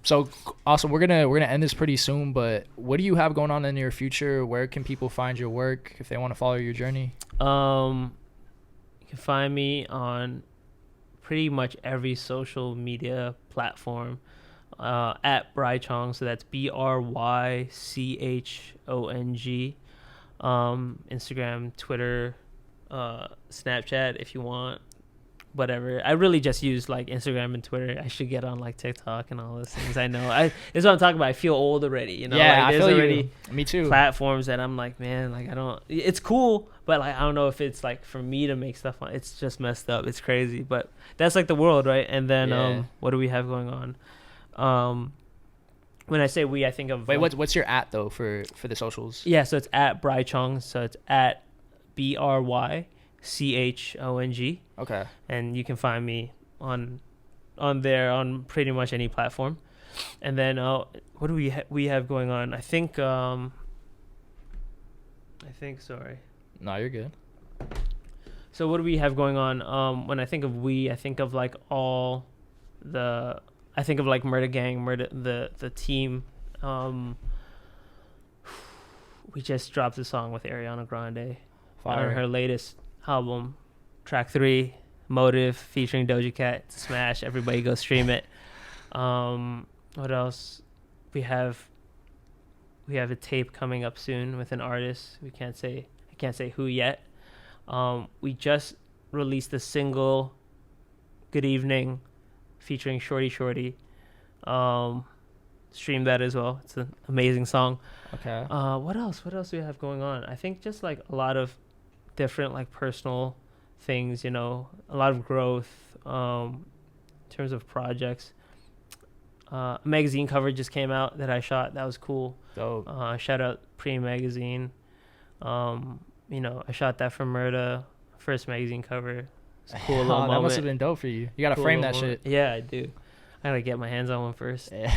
So awesome. We're gonna end this pretty soon, but what do you have going on in the near future? Where can people find your work if they want to follow your journey? You can find me on pretty much every social media platform at Bryan Chong. So that's BRYCHONG. Instagram, Twitter, Snapchat if you want. Whatever. I really just use like Instagram and Twitter. I should get on like TikTok and all those things. I know. This is what I'm talking about. I feel old already. You know. Yeah, like, there's already me too. Platforms that I'm like, man, like I don't. It's cool, but like I don't know if it's like for me to make stuff on. It's just messed up. It's crazy, but that's like the world, right? And then what do we have going on? When I say we, I think of what's your at though for the socials? Yeah, so it's at Bryan Chong. So it's at BRYCHONG. Okay. And you can find me on there on pretty much any platform. And then what do we have going on? I think sorry. No, you're good. So what do we have going on? When I think of we, I think of like I think of like Murda Gang, the team. We just dropped a song with Ariana Grande. Fire. Her latest album, track 3, Motive, featuring Doja Cat. It's a smash. Everybody go stream it. What else? We have a tape coming up soon with an artist. I can't say who yet. We just released the single Good Evening featuring Shorty. Stream that as well. It's an amazing song. Okay. What else do we have going on? I think just like a lot of different like personal things, you know, a lot of growth in terms of projects. A magazine cover just came out that I shot. That was cool. Dope. Shout out Magazine. You know, I shot that for Murda, first magazine cover. It's a cool little moment. That must have been dope for you. You gotta frame that shit. Yeah, I do. I gotta get my hands on one first. Yeah.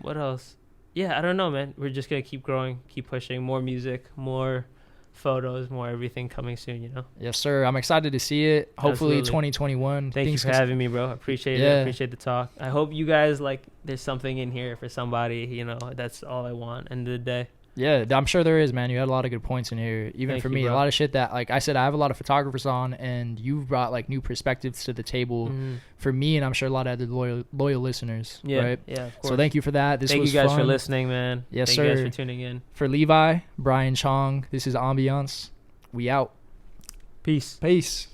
What else? Yeah, I don't know, man. We're just gonna keep growing, keep pushing. More music, more photos, more everything coming soon. Yes, sir. I'm excited to see it. Hopefully, Absolutely. 2021. Thank you for having me, bro. I appreciate it. Yeah. I appreciate the talk. I hope you guys there's something in here for somebody. That's all I want. End of the day. Yeah, I'm sure there is, man. You had a lot of good points in here. Even Thank for you, me, a bro. lot of shit that, like I said, I have a lot of photographers on, and you've brought like new perspectives to the table for me, and I'm sure a lot of other loyal listeners. Yeah, right? yeah, of course. So thank you for that. This Thank was you guys fun. for listening, man. Yes, Thank sir. you guys for tuning in. For Levi, Bryan Chong, this is Ambiance. We out. Peace. Peace.